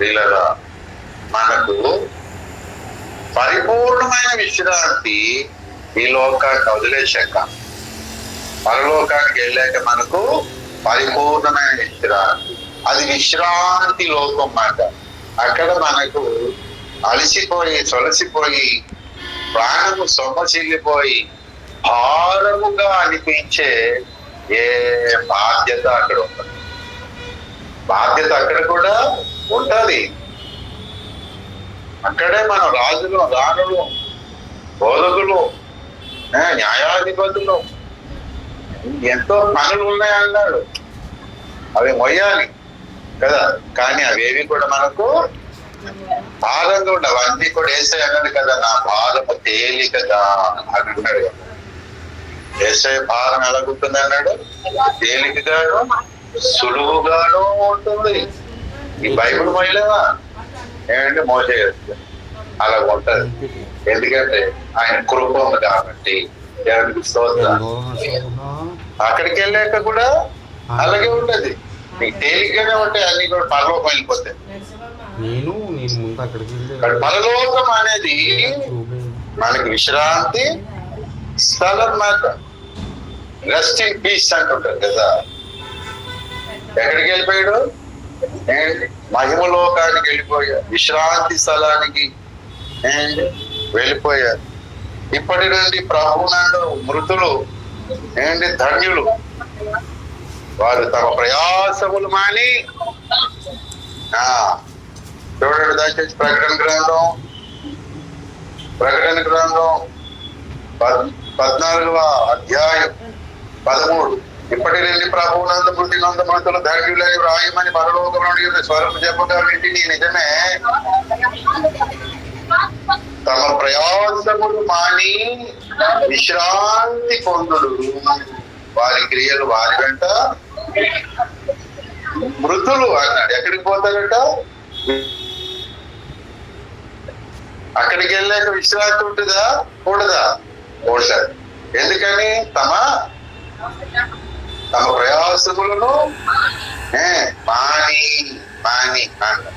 వీళ్ళరా మనకు పరిపూర్ణమైన విశ్రాంతి ఈ లోకాన్ని వదిలేశాక, పరలోకానికి వెళ్ళాక మనకు పరిపూర్ణమైన విశ్రాంతి. అది విశ్రాంతి లోకం మాట. అక్కడ మనకు అలసిపోయి సొలసిపోయి ప్రాణము సొమ్మసిల్లిపోయి భారముగా అనిపించే ఏ బాధ్యత అక్కడ ఉంటుంది. బాధ్యత అక్కడ కూడా ఉంటది. అక్కడే మనం రాజులు, రాణులు, బోధకులు, న్యాయాధిపతులు, ఎంతో పనులు ఉన్నాయన్నాడు. అవి మొయ్యాలి కదా, కానీ అవేవి కూడా మనకు భారంగా ఉండవు. అవన్నీ కూడా ఏసై అన్నాడు కదా, నా భారము తేలికగా అని అన్నాడు కదా. ఏసై భారం ఎలాగుంటుంది అన్నాడు, తేలికగాను సులువుగాను ఉంటుంది. ఈ బైబిల్ మొయ్యలేదా ఏమంటే మోసేస్తుంది, అలా ఉంటది. ఎందుకంటే ఆయన కృప ఉంది కాబట్టి. అక్కడికి వెళ్ళాక కూడా అలాగే ఉంటది. నీకు తేలికగానే ఉంటాయి, అన్ని కూడా పరలోకం వెళ్ళిపోతాయి. పరలోకం అనేది మనకి విశ్రాంతి స్థలం మాత్రం. రెస్ట్ ఇన్ పీస్ అంటుంటారు కదా. ఎక్కడికి వెళ్ళిపోయాడు, మహిమలోకానికి వెళ్ళిపోయాడు, విశ్రాంతి స్థలానికి వెళ్ళిపోయారు. ఇప్పటి నుండి ప్రభువునందు మృతులు ధన్యులు, వారు తమ ప్రయాసములు మాని. చూడండి దయచేసి ప్రకటన గ్రంథం 14వ అధ్యాయం 13. ఇప్పటి నుండి ప్రభువునందు మృతులు ధన్యులని వ్రాయమని పరలోకం నుండి స్వరం చెప్పగా వింటిని. నిజమే, తమ ప్రయాసములు మాని విశ్రాంతి పొందుడు, వారి క్రియలు వారి వెంట మృతులు అన్నాడు. ఎక్కడికి పోతారట, అక్కడికి వెళ్ళాక విశ్రాంతి ఉంటుందా, కూడదా? కూడదు. ఎందుకని? తమ ప్రయాసములను మాని అన్నాడు.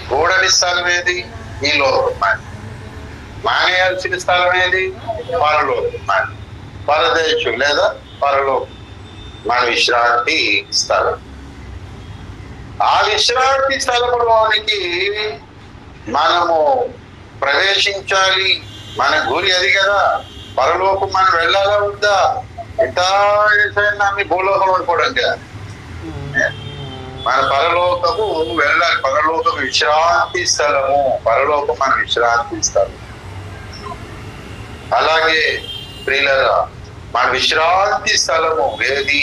కూడని స్థలం ఏది? ఈ లోకం. మానేయాల్సిన స్థలం ఏది? పరలోకం. పరదేశం లేదా పరలోకం మన విశ్రాంతి స్థలం. ఆ విశ్రాంతి స్థలంలోనికి మనము ప్రవేశించాలి. మన గురి అది కదా. పరలోకం మనం వెళ్ళాలా వద్దా? ఎంత మీ భూలోకం అనుకోవడం కదా. మన పరలోకము వెళ్ళాలి. పరలోకం విశ్రాంతి స్థలము. పరలోకం మన విశ్రాంతి స్థలం. అలాగే ప్రియులారా, మన విశ్రాంతి స్థలము ఏది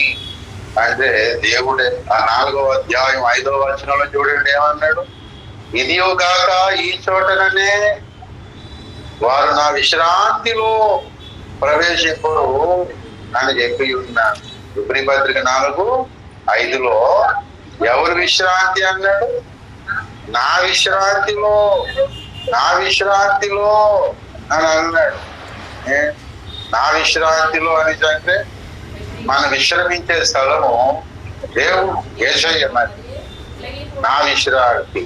అంటే దేవుడే. ఆ 4వ అధ్యాయం 5వ వచనంలో చూడండి ఏమన్నాడు, ఇదియో గాక ఈ చోటననే వారు నా విశ్రాంతిలో ప్రవేశింపరు అని చెప్పి ఉన్నాడు. ఫిబ్రవరి పత్రిక 4:5లో ఎవరు విశ్రాంతి అన్నాడు? నా విశ్రాంతిలో అని అన్నాడు. నా విశ్రాంతిలో అని అంటే మన విశ్రమించే స్థలము దేవుడు, యేసయ్య. మరి నా విశ్రాంతి,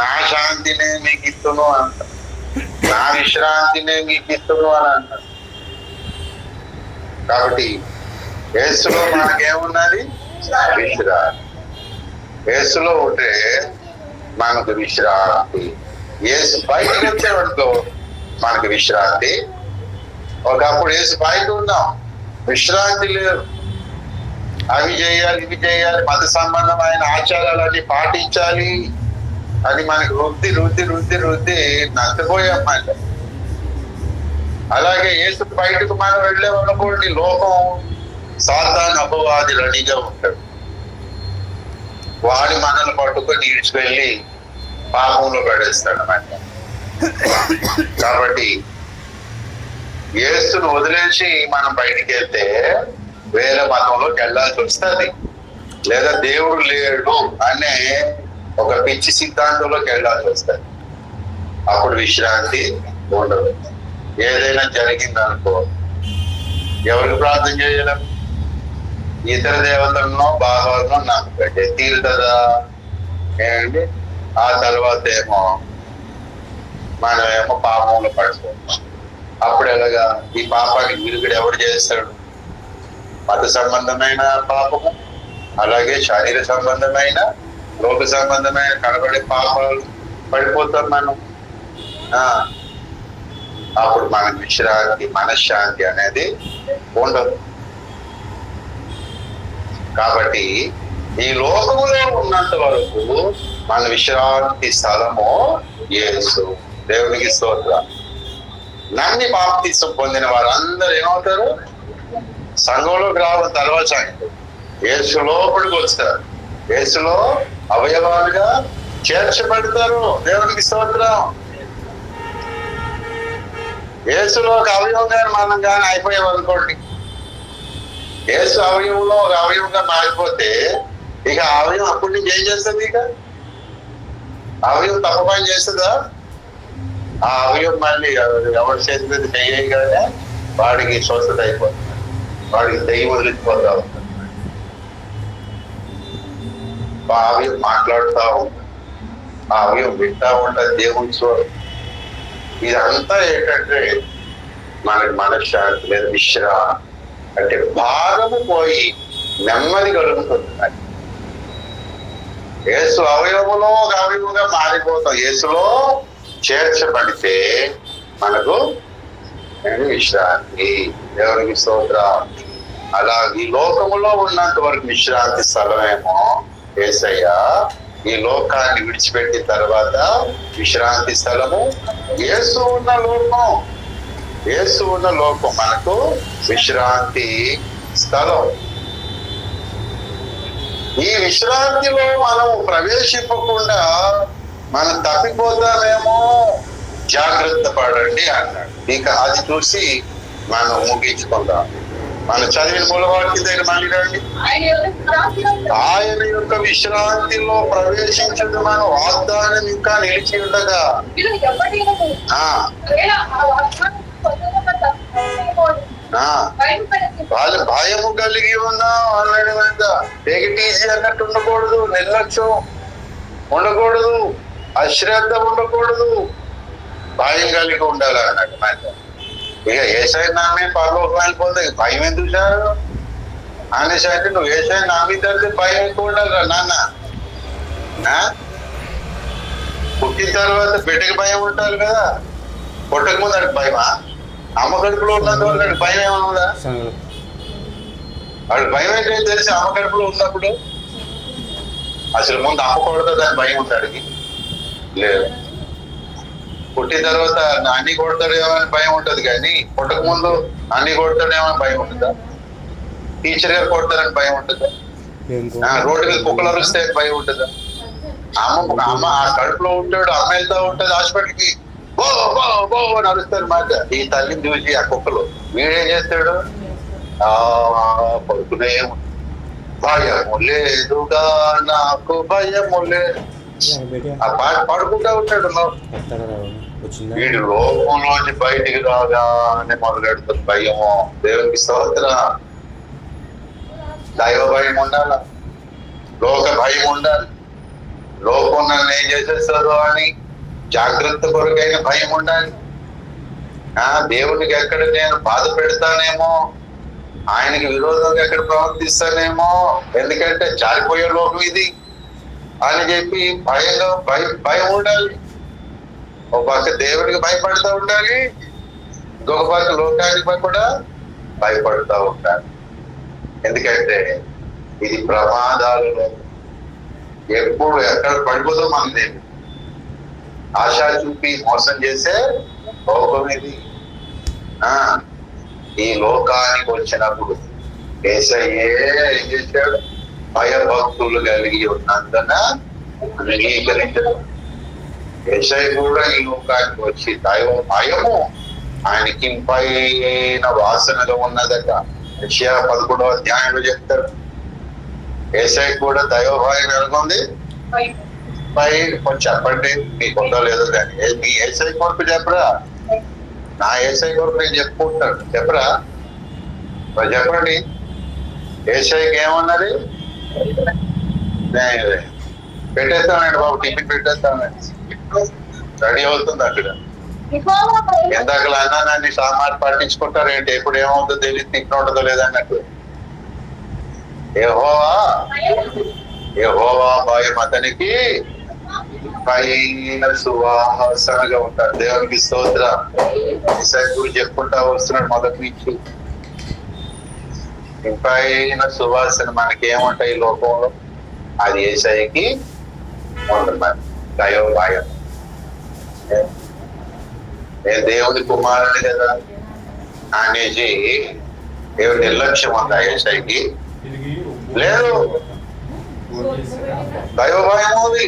నా శాంతినే మీకు ఇస్తును అంట. నా విశ్రాంతినే మీకు ఇస్తును అని అంటారు. కాబట్టి యేసులో మనకేమున్నది? విశ్రాంతి. యేసులో ఉంటే మనకు విశ్రాంతి. యేసు బయటకు వచ్చేవాడితో మనకు విశ్రాంతి. ఒకప్పుడు యేసు బయట ఉన్నాం, విశ్రాంతి లేదు. అవి చేయాలి, ఇవి చేయాలి, మత సంబంధమైన ఆచారాలన్నీ పాటించాలి అని మనకు రుద్ది నష్టపోయామాట. అలాగే యేసు బయటకు మనం వెళ్ళేవనుకోండి, లోకం సాతాను అపవాది రెడీగా ఉంటాడు. వాడి మనల్ని పట్టుకొని ఈడ్చుకెళ్ళి పాపంలో పడేస్తాడు అన్నమాట. కాబట్టి యేసును వదిలేసి మనం బయటికి వెళ్తే వేరే మతంలోకి వెళ్ళాల్సి వస్తుంది, లేదా దేవుడు లేడు అనే ఒక పిచ్చి సిద్ధాంతంలోకి వెళ్ళాల్సి వస్తుంది. అప్పుడు విశ్రాంతి ఉండదు. ఏదైనా జరిగిందనుకో ఎవరికి ప్రార్థన చేయలేం? ఇతర దేవతలను భావాలను నమ్మకండి, తీరుతుందా ఏమండి? ఆ తర్వాత ఏమో మనమేమో పాపంలో పడిపోతాం. అప్పుడు ఎలాగా? ఈ పాపానికి విరుగుడు ఎవరు చేస్తాడు? మత సంబంధమైన పాపము, అలాగే శరీర సంబంధమైన, లోక సంబంధమైన కనబడే పాపాలు పడిపోతాం మనం. అప్పుడు మనకు విశ్రాంతి, మనశ్శాంతి అనేది ఉండదు. కాబట్టి ఈ లోకములో ఉన్నంత వరకు మన విశ్రాంతి స్థలము యేసు. దేవునికి స్తోత్రం. నమ్మి బాప్తిసం పొందిన వారందరూ ఏమవుతారు? సంఘంలోకి రావడం తర్వాత సంగతి. యేసు లోపలికి వస్తారు, యేసులో అవయవాలుగా చేర్చబడతారు. దేవునికి స్తోత్రం. యేసులో ఒక అవయవం కానీ మనం కానీ అయిపోయాం అనుకోండి, యేసు అవయవంలో ఒక అవయవంగా మారిపోతే ఇక అవయవం అప్పటి నుంచి ఏం చేస్తుంది? ఇక అవయవం తప్ప పని చేస్తుందా? ఆ అవయవం మళ్ళీ ఎవరి చేతి చేయగానే వాడికి స్వస్థత అయిపోతుంది, వాడికి దెయ్యం వదిలిపోతా ఉంటుంది, ఆ అవయవం మాట్లాడుతూ ఉంటుంది, ఆ అవయవం వింటా ఉంటుంది దేవుని స్వరం. ఇదంతా ఏంటంటే మనకి మనశ్శాంతి లేదా విశ్రాంతి, అంటే భారము పోయి నెమ్మది కలుగుతుంది. యేసు అవయవములో ఒక అవయవుగా మారిపోతాం. యేసులో చేర్చబడితే మనకు విశ్రాంతి. దేవునికి స్తోత్రం. అలా ఈ లోకములో ఉన్నంత వరకు విశ్రాంతి స్థలమేమో యేసయ్య. ఈ లోకాన్ని విడిచిపెట్టిన తర్వాత విశ్రాంతి స్థలము యేసు ఉన్న లోకం. యేసు ఉన్న లోకం మనకు విశ్రాంతి స్థలం. ఈ విశ్రాంతిలో మనం ప్రవేశింపకుండా మనం తప్పిపోతామేమో, జాగ్రత్త పడండి అన్నాడు. ఇక అది చూసి మనం ముగించుకుందాం. మనం చదివిన మూలవాక్యం దగ్గర మళ్ళీ రండి. ఆయన యొక్క విశ్రాంతిలో ప్రవేశించదు మన వాగ్దానం ఇంకా నిలిచి ఉండగా వాళ్ళు భయము కలిగి ఉన్నాం అన్నాడు. నెగిటీజీ అన్నట్టు ఉండకూడదు, నిర్లక్ష్యం ఉండకూడదు, అశ్రద్ధ ఉండకూడదు, భయం కలిగి ఉండాలి అన్నాడు. ఇక ఏసై నామే పరలోకం వెళ్ళిపోతే భయం ఎందుకు సార్ అనేసి అంటే, నువ్వు ఏసై నామి తడితే భయం ఎక్కువ ఉండాలి నాన్న. పుట్టిన తర్వాత బిడ్డకి భయం ఉంటారు కదా, పుట్టక ముందు అడిగి భయమా? అమ్మ కడుపులో ఉన్నంత వరకు అడిగి భయం ఏమైనా ఉందా? వాడు భయం ఏంటంటే తెలిసి అమ్మ కడుపులో ఉన్నప్పుడు అసలు ముందు అమ్మ కొడతాదని భయం ఉంటాడికి లేదు. పుట్టిన తర్వాత అన్ని కొడతాడేమో అని భయం ఉంటది, కానీ పుట్టక ముందు అన్ని కొడతాడేమో అని భయం ఉంటుందా? టీచర్ గారు కొడతారని భయం ఉంటుందా? రోడ్డు మీద కుక్కలు అరుస్తే భయం ఉంటుందా? అమ్మ ఆ కడుపులో ఉంటాడు, అమ్మ వెళ్తా ఉంటది హాస్పిటల్కి, బో బో బో అని అరుస్తారు మాట. ఈ తల్లిని చూసి ఆ కుక్కలు వీడేం చేస్తాడు? పడుకునే భయము లేదుగా నాకు భయము లేదు, ఆ పాట పాడుకుంటా ఉంటాడు. వీడు లోకంలోంచి బయటికి రాగానే మొదలెడుతుంది భయము. దేవునికి స్తోత్రం. దైవ భయం ఉండాలి, లోక భయం ఉండాలి. లోకం నన్ను ఏం చేసేస్తారో అని జాగ్రత్త కొరకైన భయం ఉండాలి. దేవునికి ఎక్కడ నేను బాధ పెడతానేమో, ఆయనకి విరోధంగా ఎక్కడ ప్రవర్తిస్తానేమో, ఎందుకంటే జారిపోయే లోకం ఇది అని చెప్పి భయం ఉండాలి. ఒక పక్క దేవుడికి భయపడుతూ ఉండాలి, ఇంకొక పక్క లోకానికి కూడా భయపడుతూ ఉండాలి. ఎందుకంటే ఇది ప్రమాదాలలో ఎప్పుడు ఎక్కడ పడిపోదో మనకు తెలియదు. ఆశా చూపి మోసం చేసే లోకం ఇది. ఈ లోకానికి వచ్చినప్పుడు యేసయ్యే ఏం చేశాడు? భయభక్తులు కలిగి ఉన్నందున అంగీకరించడం. యేసయ్య కూడా ఈ లోకానికి వచ్చి దైవ భయము ఆయనకి పైన వాసనగా ఉన్నదట. యెషయా 11వ అధ్యాయంలో చెప్తారు. యేసయ్య కూడా దైవ భయం ఎలాగుంది? పై కొంచెం చెప్పండి, మీకు ఉందో లేదో కానీ. మీ యేసయ్య కొరకు చెప్పరా? నా యేసయ్య కొరకు నేను చెప్పుకుంటాను, చెప్పరా? చెప్పండి. ఏషయ్యకి ఏమన్నది? పెట్టేస్తానండి బాబు, టిఫిన్ పెట్టేస్తానండి, రెడీ అవుతుంది అక్కడ. ఎందాక అన్నాన్ని సామాన్ పట్టించుకుంటారు ఏంటి, ఎప్పుడు ఏమవుతుందో తెలియదు, తింటూ ఉంటుందో లేదన్నట్టు. యెహోవా భయం అతనికి పైన సువాసనగా ఉంటారు. దేవునికి స్తోత్రం. గురించి చెప్పుకుంటా వస్తున్నాడు మొదటి నుంచి. పైన సువాసన మనకి ఏముంటాయి ఈ లోకంలో, అది యేసయ్యకి ఉంటుంది. దైవ భయం. నేను దేవుని కుమారుని కదా అనేసి దేవుని నిర్లక్ష్యం ఉందా యేసయ్యకి? లేదు, దైవ భయం ఉంది.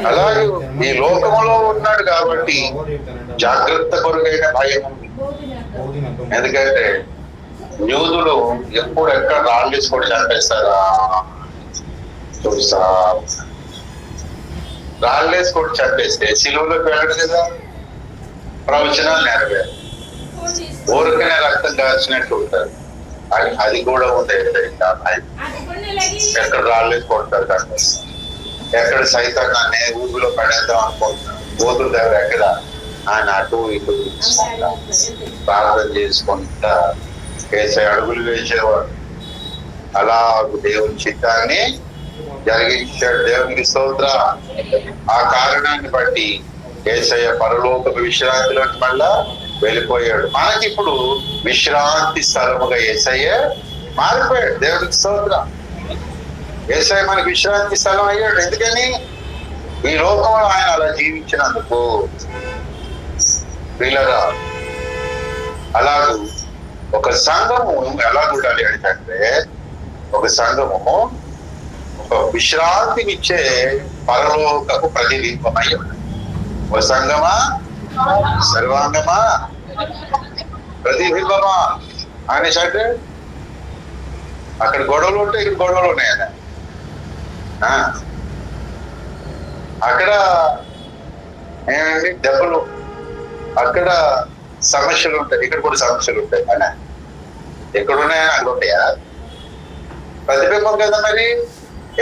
అలాగే ఈ లోకంలో ఉన్నాడు కాబట్టి జాగ్రత్త కొరకైన భయం ఉంది. ఎందుకంటే యూదులు ఎప్పుడు ఎక్కడ రాళ్ళేసుకొని చంపేస్తారా చూస్తా, రాళ్ళేసుకొని చంపేస్తే సిలువలోకి వెళ్ళడు కదా, ప్రవచనాలు నెరవేరు, ఊరికనే రక్తం కాల్చినట్టు ఉంటారు. అది కూడా ఉంది. ఎక్కడ రాళ్ళేసి కొడతారు కానీ, ఎక్కడ సైతాన్ని ఊబిలో పడేద్దాం అనుకుంటున్నాను, గోతుల దగ్గర ఎక్కడ ఆయన అటు ఇటు ప్రార్థన చేసుకుంటా వేసే అడుగులు వేసేవాడు. అలా దేవుని చిత్తాన్ని జరిగించాడు. దేవునికి స్తోత్రం. ఆ కారణాన్ని బట్టి యేసయ్య పరలోక విశ్రాంతిలోకి మళ్ళా వెళ్ళిపోయాడు. మనకి ఇప్పుడు విశ్రాంతి స్థలముగా యేసయ్య మారిపోయాడు. దేవునికి స్తోత్రం. యేసయ్య మనకి విశ్రాంతి స్థలం అయ్యాడు. ఎందుకని? ఈ లోకంలో ఆయన అలా జీవించినందుకు. పిల్లరా, అలాగూ ఒక సంఘము ఎలా ఉండాలి అంటే, ఒక సంఘము ఒక విశ్రాంతినిచ్చే పరలోకపు ప్రతిబింబమై ఉండాలి. ఒక సంఘమా, సర్వాంగమా, ప్రతిబింబమా అనేసి అంటే అక్కడ గొడవలు ఉంటే ఇక్కడ గొడవలు ఉన్నాయన్న, అక్కడ ఏమండి దెబ్బలు, అక్కడ సమస్యలు ఉంటాయి, ఇక్కడ కూడా సమస్యలు ఉంటాయి అన్న. ఎక్కడున్నాయని అక్కడ ఉంటాయా? ప్రతిబింబం కదా. మరి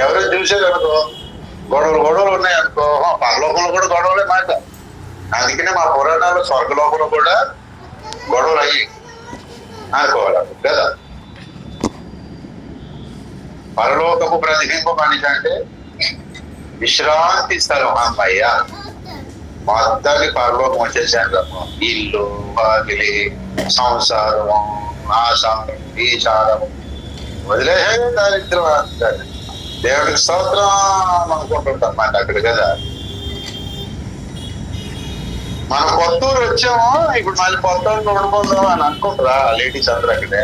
ఎవరో చూసారు అనుకో, గొడవలు ఉన్నాయి అనుకో, పరలోకంలో కూడా గొడవలే మాట. అందుకనే మా పురాణాలు స్వర్గలోకంలో కూడా గొడవలు అయ్యి అనుకోవాలి కదా. పరలోకపు ప్రతిబింబం అనేసి అంటే విశ్రాంతి స్థలం. అమ్మయ్యా, మొత్తాన్ని పరలోకం వచ్చేసాడు. ఇల్లు, వాకిలి, సంసారం, ఆసారం, ఈ సారం వదిలేసే దారిద్రం అంటాడు. దేవుడికి స్తోత్రం అనుకుంటుంటాం మాట అక్కడ కదా. మన కొత్తూరు వచ్చాము, ఇప్పుడు మళ్ళీ కొత్త ఉండిపోదాం అని అనుకుంటారా లేడీస్ అందరూ అక్కడే.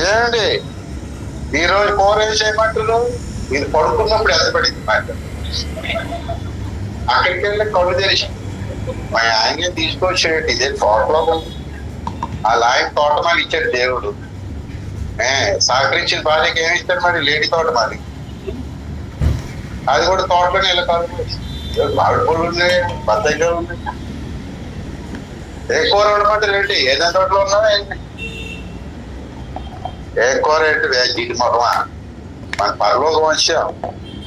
ఏమండి ఈ రోజు కూర ఏం చేయమంటారు? ఇది పడుకున్నప్పుడు ఎంత పడింది మాట. అక్కడికి వెళ్ళి కళ్ళు తెరిచి మా ఆయన తీసుకొచ్చాడు. ఇదే తోటలో ఆ లాయన తోటమాలి ఇచ్చాడు దేవుడు. సహకరించిన భార్యకి ఏమి ఇస్తాడు మరి? లేడీ తోటమాలి. అది కూడా తోటలోనే ఇలా కాదు, మామిడి పూలు ఉన్నాయి, బత్తాయిగా ఉంది. ఏ కూర ఉండమంటే ఏంటి? ఏదైనా తోటలో ఉన్నావా ఏంటి? ఏ కూర ఏంటి? జీడి మొహమా? మన పరలోకం వచ్చాం.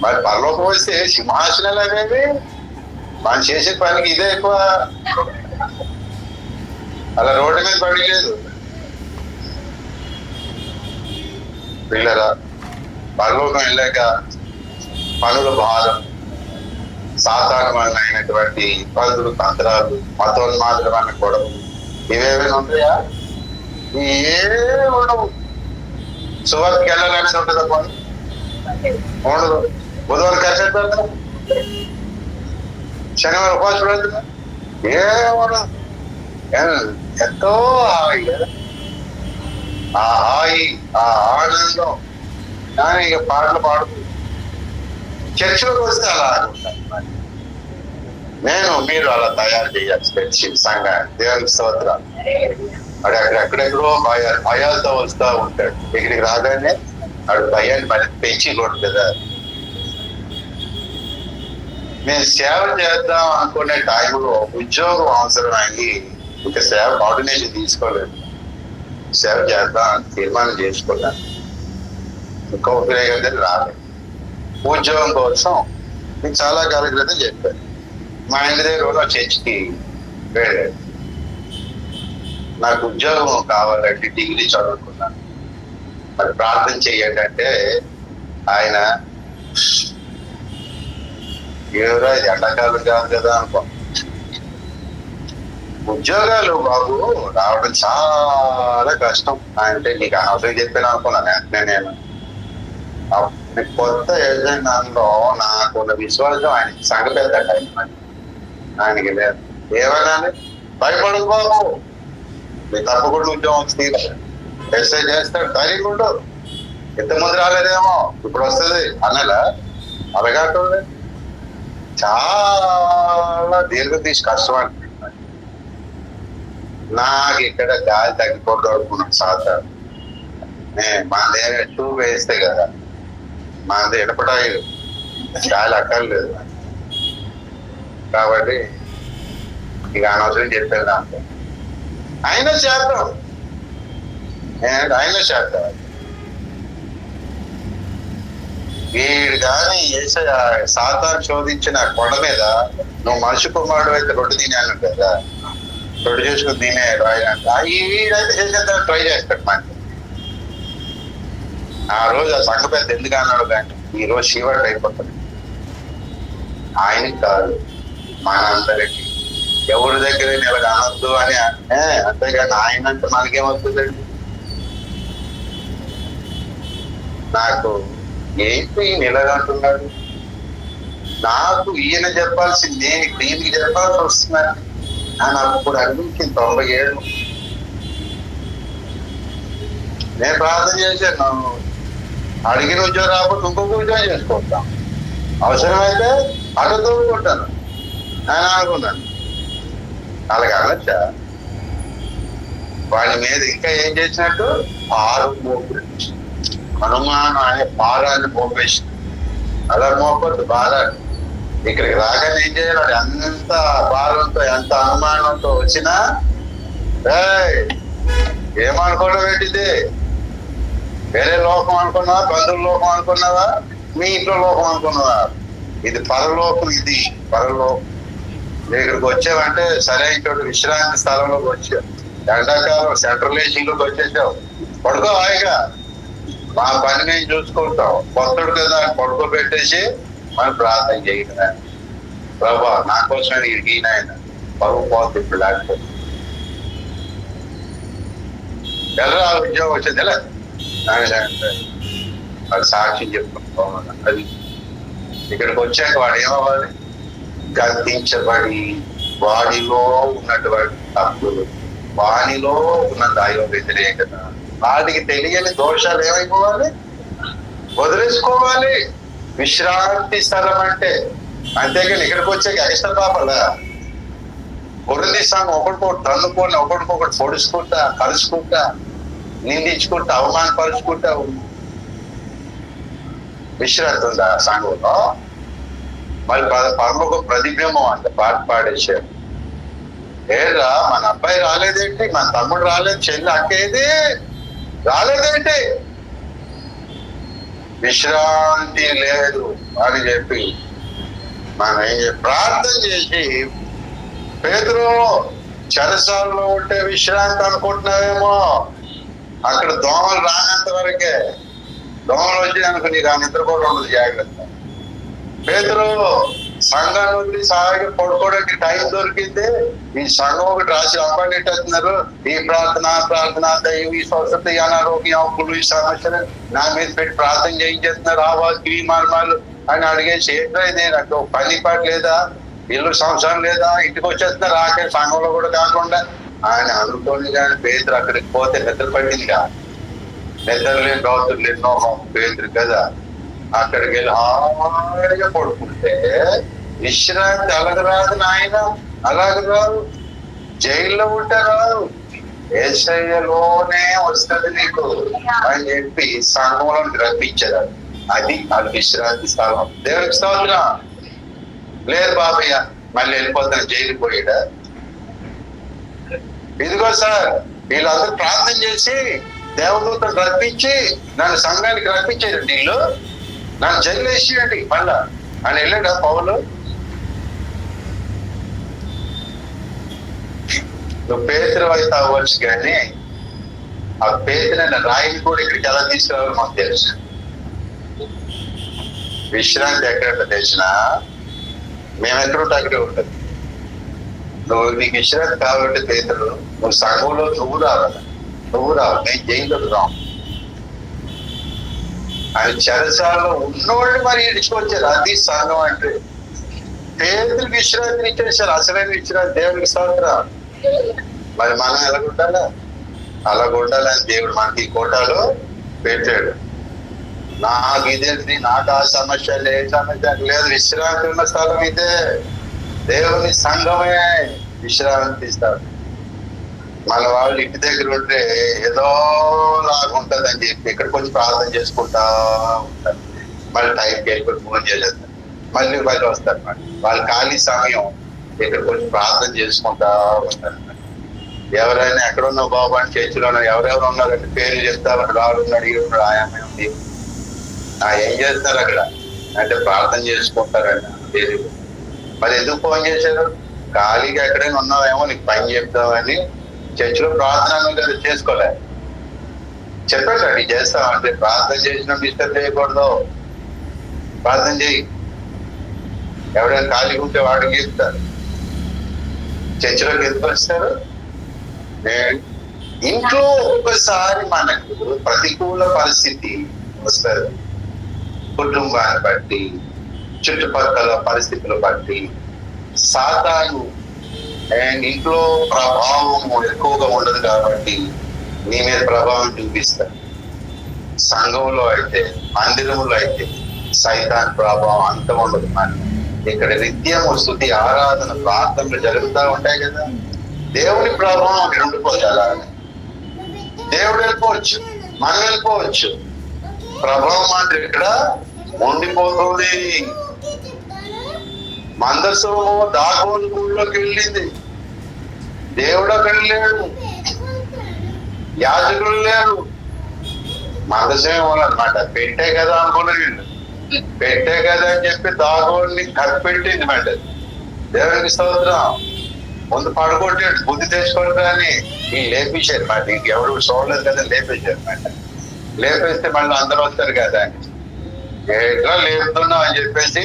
మరి పరలోకం వస్తే సింహాసనాలు అనేవి మనం చేసే పనికి ఇదే ఎక్కువ. అలా రోడ్డు మీద పడి లేదు. పిల్లరా, పరలోకం వెళ్ళాక పనుల భారం, సాధారణమైనటువంటి పనులు, తంత్రాలు, మతోన్మాదమైన గొడవలు ఇవేమైనా ఉంటాయా? ఏ ఉండవు. సువార్తకి వెళ్ళాల్సి ఉంటుందా? పని ఉండదు. బుధవారం కలిసి పెడతా, శనివారం ఉపవాసం పెడుతున్నా, ఏముండదు. ఎంతో హాయి, ఆ హాయి, ఆ ఆనందం. కానీ ఇక పాటలు పాడుతూ చర్చిలోకి వస్తే అలా అనుకుంటాను. మీరు అలా తయారు చేయాలి చర్చి సంఘాన్ని. దేవునికి స్తోత్రం. వాడు ఎక్కడెక్కడో భయాలతో వస్తూ ఉంటాడు. ఇక్కడికి రాగానే వాడు భయాన్ని మళ్ళీ పెంచి కొట్టు కదా. నేను సేవ చేద్దాం అనుకునే టైంలో ఉద్యోగం అవసరం అయ్యి ఇంకా సేవ ఆర్డినేషన్ తీసుకోలేదు. సేవ చేద్దాం అని తీర్మానం చేసుకున్నాను. ఇంకో ఉపయోగం రాలేదు. ఉద్యోగం కోసం నేను చాలా కాలం క్రితం చెప్పాను. మా ఇంటి దగ్గర ఉన్న చర్చికి వెళ్ళాడు. నాకు ఉద్యోగం కావాలంటే డిగ్రీ చదువుకున్నాను, మరి ప్రార్థన చెయ్యండి అంటే ఆయన ఏవరా ఇది ఎండాకాలం కాదు కదా అనుకో, ఉద్యోగాలు బాబు రావడం చాలా కష్టం అంటే నీకు అనవసరం చెప్పాను అనుకున్నాను. నేను కొత్త ఏజెండాలో నాకున్న విశ్వాసం ఆయన సంగపెద్దాడు. ఆయనకి లేదు. ఏమైనా భయపడదు బాబు, మీరు తప్పకుండా ఉద్యోగం వస్తుంది, ఎస్ఐ చేస్తాడు, ధైర్యం ఉండదు. ఇంతమంది రాలేదేమో ఇప్పుడు వస్తుంది అన్నలా అలాగంటుంది. చాలా దీర్ఘ కష్టం అనిపిస్తుంది నాకు. ఇక్కడ గాలి తగ్గిపోతూ అనుకున్నాను సాధారణ. మనదే ట్యూబ్ వేస్తే కదా, మనది ఎడపడాయి గాలి అక్కర్లేదు కాబట్టి ఇక అనవసరం చెప్పాను దాంట్లో. అయినా చేద్దాం, అయినా చేద్దాం. వీడు కానీ సాతాను శోధించిన కొండ మీద నువ్వు మనిషి కుమారుడు అయితే రొట్టె తినేయాలి కదా, రొట్టె చేసుకుని తినేయాడు ఆయన. వీడైతే చేసేద్దాం ట్రై చేస్తాడు. మనకి ఆ రోజు ఆ సంఘ పెద్ద ఎందుకు అన్నాడు కానీ ఈ రోజు శివుడు అయిపోతాడు. ఆయనకి కాదు, మనందరికి. ఎవరి దగ్గర ఇలా అనొద్దు అని అంతేగాని ఆయన అంటే మనకేమవుతుందండి. నాకు ఏంటి ఈయన ఇలాగంటున్నాడు, నాకు ఈయన చెప్పాల్సింది నేను ఇప్పుడు ఈయనకి చెప్పాల్సి వస్తున్నాను అని అప్పుడు అనిపించింది. 90 ఏళ్ళు నేను ప్రార్థన చేశాను, అడిగిన ఉద్యోగం రాకపోతే ఇంకొక ఉద్యోగం చేసుకుంటాం, అవసరమైతే అటు తోడుకుంటాను అని అనుకున్నాను. అలాగే అనొచ్చా? వాడి మీద ఇంకా ఏం చేసినట్టు పారు మోపుడు, అనుమానం అనే పారాన్ని మోపేసి అలా మోపొద్దు భారాన్ని. ఇక్కడికి రాగానే ఏం చేయాలి, వాడు ఎంత భారంతో ఎంత అనుమానంతో వచ్చినా ఏమనుకోవడం ఏంటిది, వేరే లోకం అనుకున్నావా, బంధువుల లోకం అనుకున్నావా, మీ ఇంట్లో లోకం అనుకున్నావా, ఇది పరలోకం. ఇది పరలోకం. ఇక్కడికి వచ్చావంటే సరైన చోటు విశ్రాంతి స్థలంలోకి వచ్చావు. ఎండాకాలం సెంట్రల్ ఏసీలోకి వచ్చేసావు, పడుకో హాయిగా, మా పని మేము చూసుకుంటాం. కొత్తడు కదా పడుకోబెట్టేసి మనం ప్రార్థన చేయగల ప్రభా నా కోసం ఈయన పరువు పోతుంది. ఇప్పుడు లేకపోతే ఎల్లరా ఉద్యోగం వచ్చింది ఎలా అది సాక్ష్యం చెప్పుకుంటాం. అది ఇక్కడికి వచ్చాక వాడు ఏమవ్వాలి, గద్దించబడి వాడిలో ఉన్నటువంటి తప్పులు, వానిలో ఉన్న దైవ వ్యతిరేకత, వాటికి తెలియని దోషాలు ఏమైపోవాలి, వదిలేసుకోవాలి. విశ్రాంతి స్థలం అంటే అంతేగాని ఇక్కడికి వచ్చాక ఎక్స్ట్రా పాపలా కొరదీసాము ఒకటికొకటి తన్నుకొని ఒకటికొకటి పొడుచుకుంటా కలుసుకుంటా నిందించుకుంటా అవమానపరుచుకుంటా విశ్రాంతి ఉందా సంఘంలో? మరి పరలోక ప్రతిబింబం అంట పాట పాడేశారు. ఏరా మన అబ్బాయి రాలేదేంటి, మన తమ్ముడు రాలేదు, చెల్లి అక్కేది రాలేదేంటి, విశ్రాంతి లేదు అని చెప్పి మనం ప్రార్థన చేసి, పేతురు చెరసాలలో ఉంటే విశ్రాంతి అనుకుంటున్నావేమో, అక్కడ దోమలు రానంత వరకే, దోమలు వచ్చేందుకు నీకు ఆ నిద్ర కూడా ఉండదు. జాగ్రత్త. పేతురు సంఘాన్ని వదిలి సాగి పడుకోవడానికి టైం దొరికింది. ఈ సంఘం ఒకటి రాసి అప్పగెట్టేస్తున్నారు, ఈ ప్రార్థన దైవం, ఈ స్వస్థత, ఈ అనారోగ్యం, అప్పులు, ఈ సమస్యలు నా మీద పెట్టి ప్రార్థన చేయించేస్తున్నారు. ఆవాజ్ మార్మాలు అని అడిగేసి ఏంటో ఇది, నాకు పని పాటు లేదా, ఇల్లు సంవత్సరం లేదా, ఇంటికి వచ్చేస్తున్నారు ఆకే సంఘంలో కూడా కాకుండా ఆయన అనుకోని. కానీ పేతురు అక్కడికి పోతే నిద్ర పట్టిందిగా, నిద్ర లేని రాత్రులు ఎన్నో పేతురు కదా. అక్కడికి వెళ్ళి హాయిగా పడుకుంటే విశ్రాంతి అలాగ రాదు నాయన, అలాగ రాదు. జైల్లో ఉంటే రాదు, ఏసయ్యలోనే వస్తుంది నీకు అని చెప్పి సంఘంలో రప్పించారు. అది అది విశ్రాంతి స్థలం. దేవునికి స్తోత్రం. లేదు బాబయ్య మళ్ళీ వెళ్ళిపోతాను జైలుకి పోయాడా, ఇదిగో సార్ వీళ్ళందరూ ప్రార్థన చేసి దేవదూతను రప్పించి నన్ను సంఘానికి రప్పించారు. వీళ్ళు నన్ను జైలు వేసేయండి మళ్ళా అని వెళ్ళాడా పౌలు? నువ్వు పేతురు అయితే అవ్వచ్చు, కానీ ఆ పేతురైన రాయిని కూడా ఇక్కడికి ఎలా తీసుకురావాలో మాకు తెలుసు. విశ్రాంతి ఎక్కడ తెలిసిన మేము ఎక్కడుంటే అక్కడే ఉంటుంది. నీకు విశ్రాంతి కావాలంటే పేతురు, నువ్వు సంఘంలో నువ్వు రావాలి. నేను జైల్లోకి రావు. ఆయన చెరసాలలో ఉన్నోళ్ళు మరి ఇడుచుకొచ్చారు. అది సంఘం అంటే. పేదలకు విశ్రాంతిని ఇచ్చేసారు. అసలైన విశ్రాంతి దేవునికి స్తోత్రం. మరి మనం ఎలాగుండాలా? అలాగ ఉండాలని దేవుడు మనకి కోటాలో పెట్టాడు. నాకు ఇదేంటి, నాకు ఆ సమస్య లేదు, సమస్య లేదు. విశ్రాంతి ఉన్న స్థలం ఇదే. దేవుని సంఘమే విశ్రాంతి ఇస్తారు. మన వాళ్ళు ఇంటి దగ్గర ఉంటే ఏదో లాగా ఉంటది అని చెప్పి ఇక్కడికి వచ్చి ప్రార్థన చేసుకుంటా ఉంటారు. మళ్ళీ టైంకి వెళ్ళిపోయి ఫోన్ చేసేస్తారు. మళ్ళీ వస్తారు. వాళ్ళ ఖాళీ సమయం ఇక్కడికి వచ్చి ప్రార్థన చేసుకుంటా ఉంటారు. ఎవరైనా ఎక్కడున్నావు బాబు అని చర్చిలో ఎవరెవరు ఉన్నారంటే పేర్లు చెప్తారు. అక్కడ వాడు ఉన్నాడు, ఈ ఉన్నాడు, ఆయామే ఉంది. ఏం చేస్తారు అక్కడ అంటే ప్రార్థన చేసుకుంటారండి. మరి ఎందుకు ఫోన్ చేశారు? ఖాళీగా ఎక్కడైనా ఉన్నావేమో నీకు పని చెప్తామని చర్చిలో ప్రార్థన కదా చేసుకోలే. చెప్పండి అది చేస్తామంటే ప్రార్థన చేసిన డిస్టర్బ్ చేయకూడదు. ప్రార్థన చేయి. ఎవరైనా ఖాళీగా ఉంటే వాడికి చెప్తారు. చర్చిలోకి ఎందుకు వస్తారు? ఇంట్లో ఒక్కసారి మనకు ప్రతికూల పరిస్థితి వస్తుంది. కుటుంబాన్ని బట్టి, చుట్టుపక్కల పరిస్థితులు బట్టి సాతాను ఇంట్లో ప్రభావం ఎక్కువగా ఉండదు కాబట్టి నీ మీద ప్రభావం చూపిస్తారు. సంఘంలో అయితే, మందిరంలో అయితే సైతాన్ ప్రభావం అంత ఉండదు. మరి ఇక్కడ నిత్యము స్తుతి, ఆరాధన, ప్రార్థనలు జరుగుతూ ఉంటాయి కదా. దేవుని ప్రభావం అక్కడ ఉండిపోతారా? దేవుడు వెళ్ళిపోవచ్చు, మనం వెళ్ళిపోవచ్చు. ప్రభావం మాత్రం ఇక్కడ ఉండిపోతుంది. మందసము దాగోని గుళ్ళోకి వెళ్ళింది. దేవుడు అక్కడ లేడు, యాజకులు లేరు. మందసమే ఉన్నమాట. పెట్టే కదా అనుకున్నాడు. పెట్టే కదా అని చెప్పి దాగోని కప్పెట్టింది మాట. దేవునికి స్తోత్రం. ముందు పడుకుంటాడు, బుద్ధి తెచ్చుకోండి అని ఈ లేపేశారు మాట. ఇంకెవరు చూడలేదు కదా, లేపేశారు మాట. లేపేస్తే మళ్ళీ అందరూ వస్తారు కదా అని ఎట్లా లేపుతున్నావు అని చెప్పేసి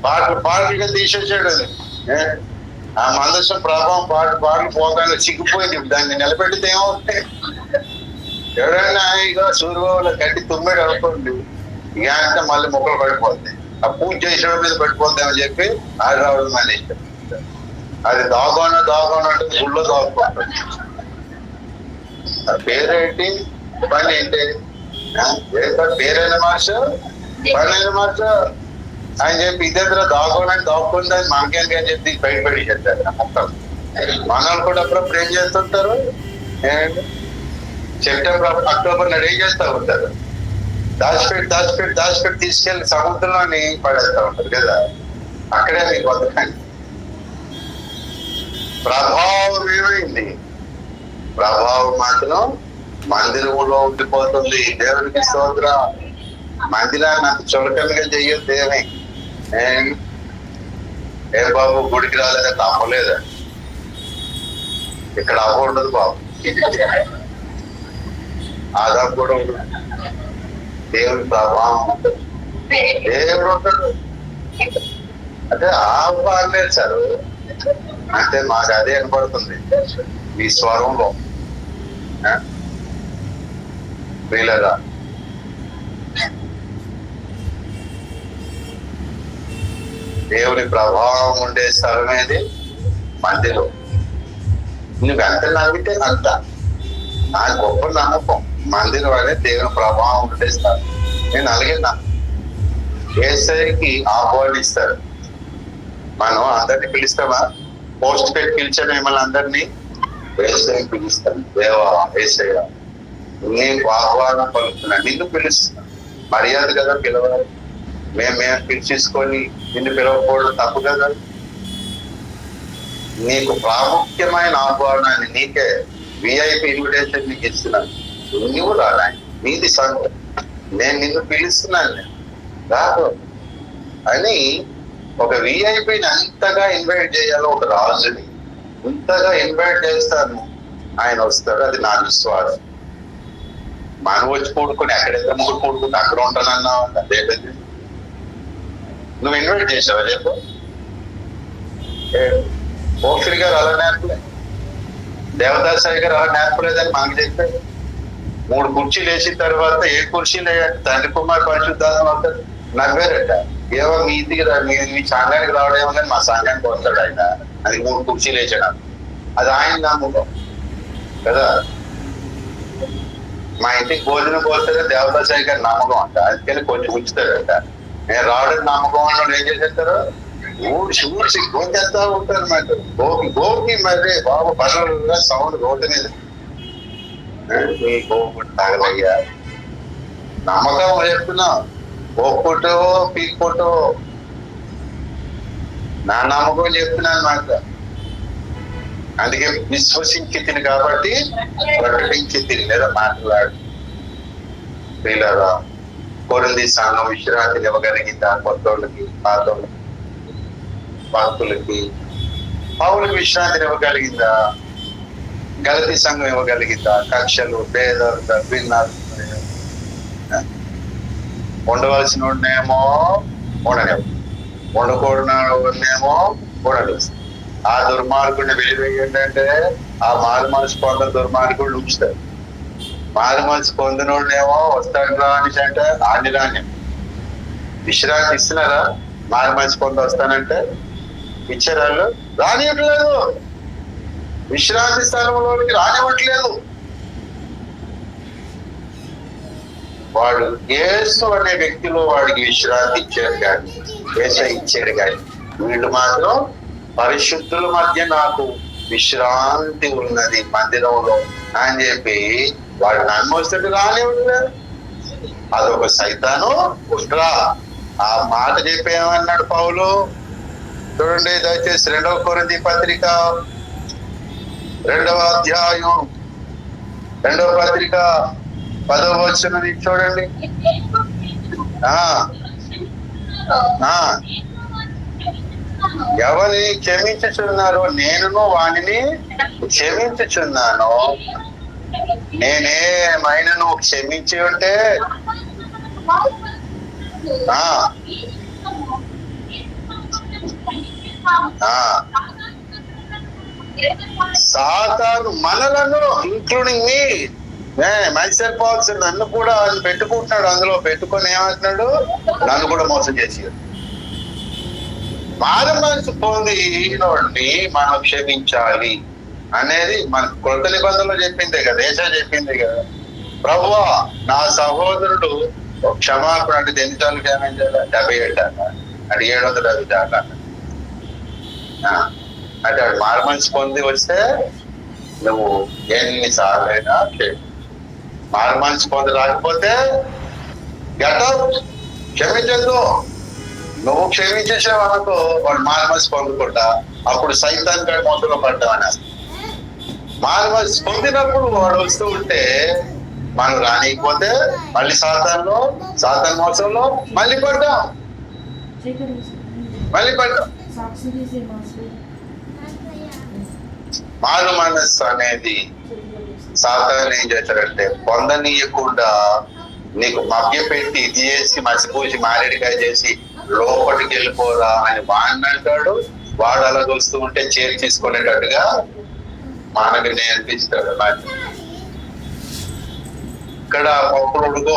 పాటలుగా తీసేసాడు. ఆ మందసం ప్రభావం పాటలు పోగానే సిగ్గిపోయింది. దాన్ని నిలబెడితే ఏమవుతాయి? ఎవరైనా ఇక సూర్యబాబులో గడ్డి తుమ్మిడు అనుకోండి, ఇక అంటే మళ్ళీ మొక్కలు పడిపోతాయి. ఆ పూజ చేసిన మీద పడిపోతామని చెప్పి ఆడి రావడం మానేస్తాం. అది దాగోన అంటే గుళ్ళో దాగుకుంటుంది. పేరేంటి, పని ఏంటి? పేరైన మార్చ, పని అయిన మార్చ అని చెప్పి ఇద్దరు దాగోనని దాక్కుందని మనకేంటి అని చెప్పి బయటపడి చేస్తారు మొత్తం. మనల్ని కూడా అప్పుడప్పుడు ఏం చేస్తుంటారు? సెప్టెంబర్, అక్టోబర్ నాడు ఏం చేస్తూ ఉంటారు? దాచిపెట్టి తీసుకెళ్లి సముద్రంలోని పడేస్తూ ఉంటారు కదా. అక్కడే మీకు వదకండి. ప్రభావం ఏమైంది? ప్రభావం మాత్రం మందిరంలో ఉండిపోతుంది. దేవునికి స్తోత్రం. మందిరాన్ని అంత చులకనగా చెయ్యొద్దు. ఏ బాబు గుడికి రాలేదా? తప్పలేదా? ఇక్కడ అవ్వ ఉండదు బాబు, ఆదాం కూడా ఉండదు. దేవుని ప్రభావం ఉంటుంది. దేవుడు ఉంటాడు. అంటే ఆహ్వాలేదు సార్. అంటే మాకు అదే కనపడుతుంది మీ స్వరంలో. వీళ్ళగా దేవుని ప్రభావం ఉండే స్థలం ఏది? మందిరం. నువ్వు ఎంత నమ్మితే అంత. నా గొప్ప నమ్మకం మందిరం అనేది దేవుని ప్రభావం ఉండే స్థలం. నేను అలాగే ఏసైకి ఆహ్వానిస్తారు. మనం అందరినీ పిలుస్తామా? పోస్ట్ పెట్టి పిలిచాను మిమ్మల్ని అందరినీ. ఏసైకి పిలుస్తాను. దేవా ఏసయ్య నీకు ఆహ్వానం పలుకుతున్నా, నిన్ను పిలుస్తున్నా. మర్యాద కదా పిలవాలి. మేము పిలిచేసుకొని నిన్ను పిలవకపోవడం తప్పు కదా. నీకు ప్రాముఖ్యమైన ఆహ్వానాన్ని నీకే విఐపి ఇన్విటేషన్ నీకు ఇస్తున్నాను, నువ్వు రానా, నీది సంఘం, నేను నిన్ను పిలుస్తున్నాను, నేను రాదు అని ఒక విఐపిని అంతగా ఇన్వైట్ చేయాలో, ఒక రాజుని ఇంతగా ఇన్వైట్ చేస్తాను, ఆయన వస్తాడు. అది నా విశ్వాసం. మనం వచ్చి కూడుకుని ఎక్కడెక్కడ ముగ్గురు కూడుకుని అక్కడ ఉంటానన్నావు, అదేంటది? నువ్వు ఇన్వైట్ చేసావా చెప్పు? మోక్షుడి గారు అలా నేర్పలేదు, దేవదాసాయి గారు అలా నేర్పలేదని మనకు చెప్పాడు. 3 కుర్చీలు వేసిన తర్వాత 7 కుర్చీలు వేయండి, తండ్రి కుమార్ పరిశుద్ధాత్మ అవుతారు, నవ్వారట. ఏమో మీ ఇంటికి మీ సంఘానికి రావడేమో కానీ మా సంఘానికి వస్తాడు ఆయన, అది 3 కుర్చీలు వేసాడు. అది ఆయన నమ్మకం కదా. మా ఇంటికి భోజనం పోతే దేవదాసాయి గారి నమ్మకం అంట, అందుకని కొంచెం ఉంచుతాడట. నేను రావడం నమ్మకం అని ఏం చేసేస్తారు, ఊడ్చి గోచేస్తా ఉంటారు అన్నమాట. గోకి మరి బాబు బట్టలు సౌండ్ రోడ్డు మీద గోపుడు తాగలయ్యా. నమ్మకం చెప్తున్నావు, గోపుటో పీక్పుటో నా నమ్మకం చెప్తున్నాను మాట. అందుకే విశ్వసించి తిని కాబట్టి ప్రకటించి తిని లేదా మాట్లాడు. పిల్లరా, కొరింథీ సంఘం విశ్రాంతిని ఇవ్వగలిగిందా? కొత్తోళ్ళకి, పాతోళ్ళకి, భక్తులకి. పౌలుకి విశ్రాంతిని ఇవ్వగలిగిందా? గలతీ సంఘం ఇవ్వగలిగిందా? కక్షలు, భేదాలు, భిన్నాలు ఉండవలసిన వాడినేమో ఉండలేవు, ఉండకూడనేమో ఉండలేదు. ఆ దుర్మార్గుడిని వెలివేయండి, ఆ మారు మనసు పొందిన దుర్మార్గుడు ఉంచుతారు. మారు మనసు పొందినోడినేమో వస్తాడు రాని అంటే ఆని రాని. విశ్రాంతి ఇస్తున్నారా? మారు మనసు పొంది వస్తానంటే ఇచ్చారు వాళ్ళు? రానివ్వట్లేదు, విశ్రాంతి స్థలంలోనికి రానివ్వట్లేదు. వాడు యేసు అనే వ్యక్తిలో వాడికి విశ్రాంతి ఇచ్చాడు కానీ, యేసు ఇచ్చాడు కానీ, వీళ్ళు మాత్రం పరిశుద్ధుల మధ్య నాకు విశ్రాంతి ఉన్నది మందిరంలో అని చెప్పి వాడు నమ్మొస్తాడు, రానివ్వట్లేదు. అదొక సైతాను కుట్రా. ఆ మాట చెప్పి ఏమన్నాడు పౌలు? చూడండి దయచేసి 2వ కొరింథీ పత్రిక 2వ అధ్యాయం 2వ పత్రిక 10వ వచనం చూడండి. ఎవరిని క్షమించుచున్నారో నేనును వానిని క్షమించుచున్నాను. నేనేమైనా నువ్వు క్షమించి ఉంటే సాతాను మనలను, ఇంక్లూడింగ్ మీ, మైసెల్ఫ్ ఆల్సో, నన్ను కూడా పెట్టుకుంటున్నాడు. అందులో పెట్టుకొని ఏమంటున్నాడు? నన్ను కూడా మోసం చేసి మారు మనసు పొందినోడిని మనం క్షమించాలి అనేది మన కొత్త నిబంధనలో చెప్పిందే కదా, దేశం చెప్పిందే కదా. ప్రభువా నా సహోదరుడు క్షమాపణ అంటే ఎన్నిసార్లు క్షమించాలి? 77 అంటే 750 దాకా. అంటే వాడు మారు మనసు పొంది వస్తే నువ్వు ఎన్నిసార్లు అయినా మారు మనసు పొంది రాకపోతే క్షమించద్దు. నువ్వు క్షమించేసావు అనుకో, వాడు మారు మనసు పొందకుండా అప్పుడు సైతాన్ గారి మోసంలో పడ్డామని. మారు మనసు పొందినప్పుడు వాడు వస్తూ ఉంటే మనం రానికపోతే మళ్ళీ సాతాన్ మోసంలో మళ్ళీ పడ్డాం. మారు మనస్సు అనేది సాతాను ఏం చేస్తాడంటే పొందనీయకుండా నీకు మభ్య పెట్టి ఇది చేసి మసిపూసి మారేడికాయ చేసి లోపలికి వెళ్ళిపోరా అని వాడిని అంటాడు. వాడు అలా వస్తూ ఉంటే చేరి తీసుకునేటట్టుగా మనకు నేర్పిస్తాడు. ఇక్కడ పప్పులు ఉడుకో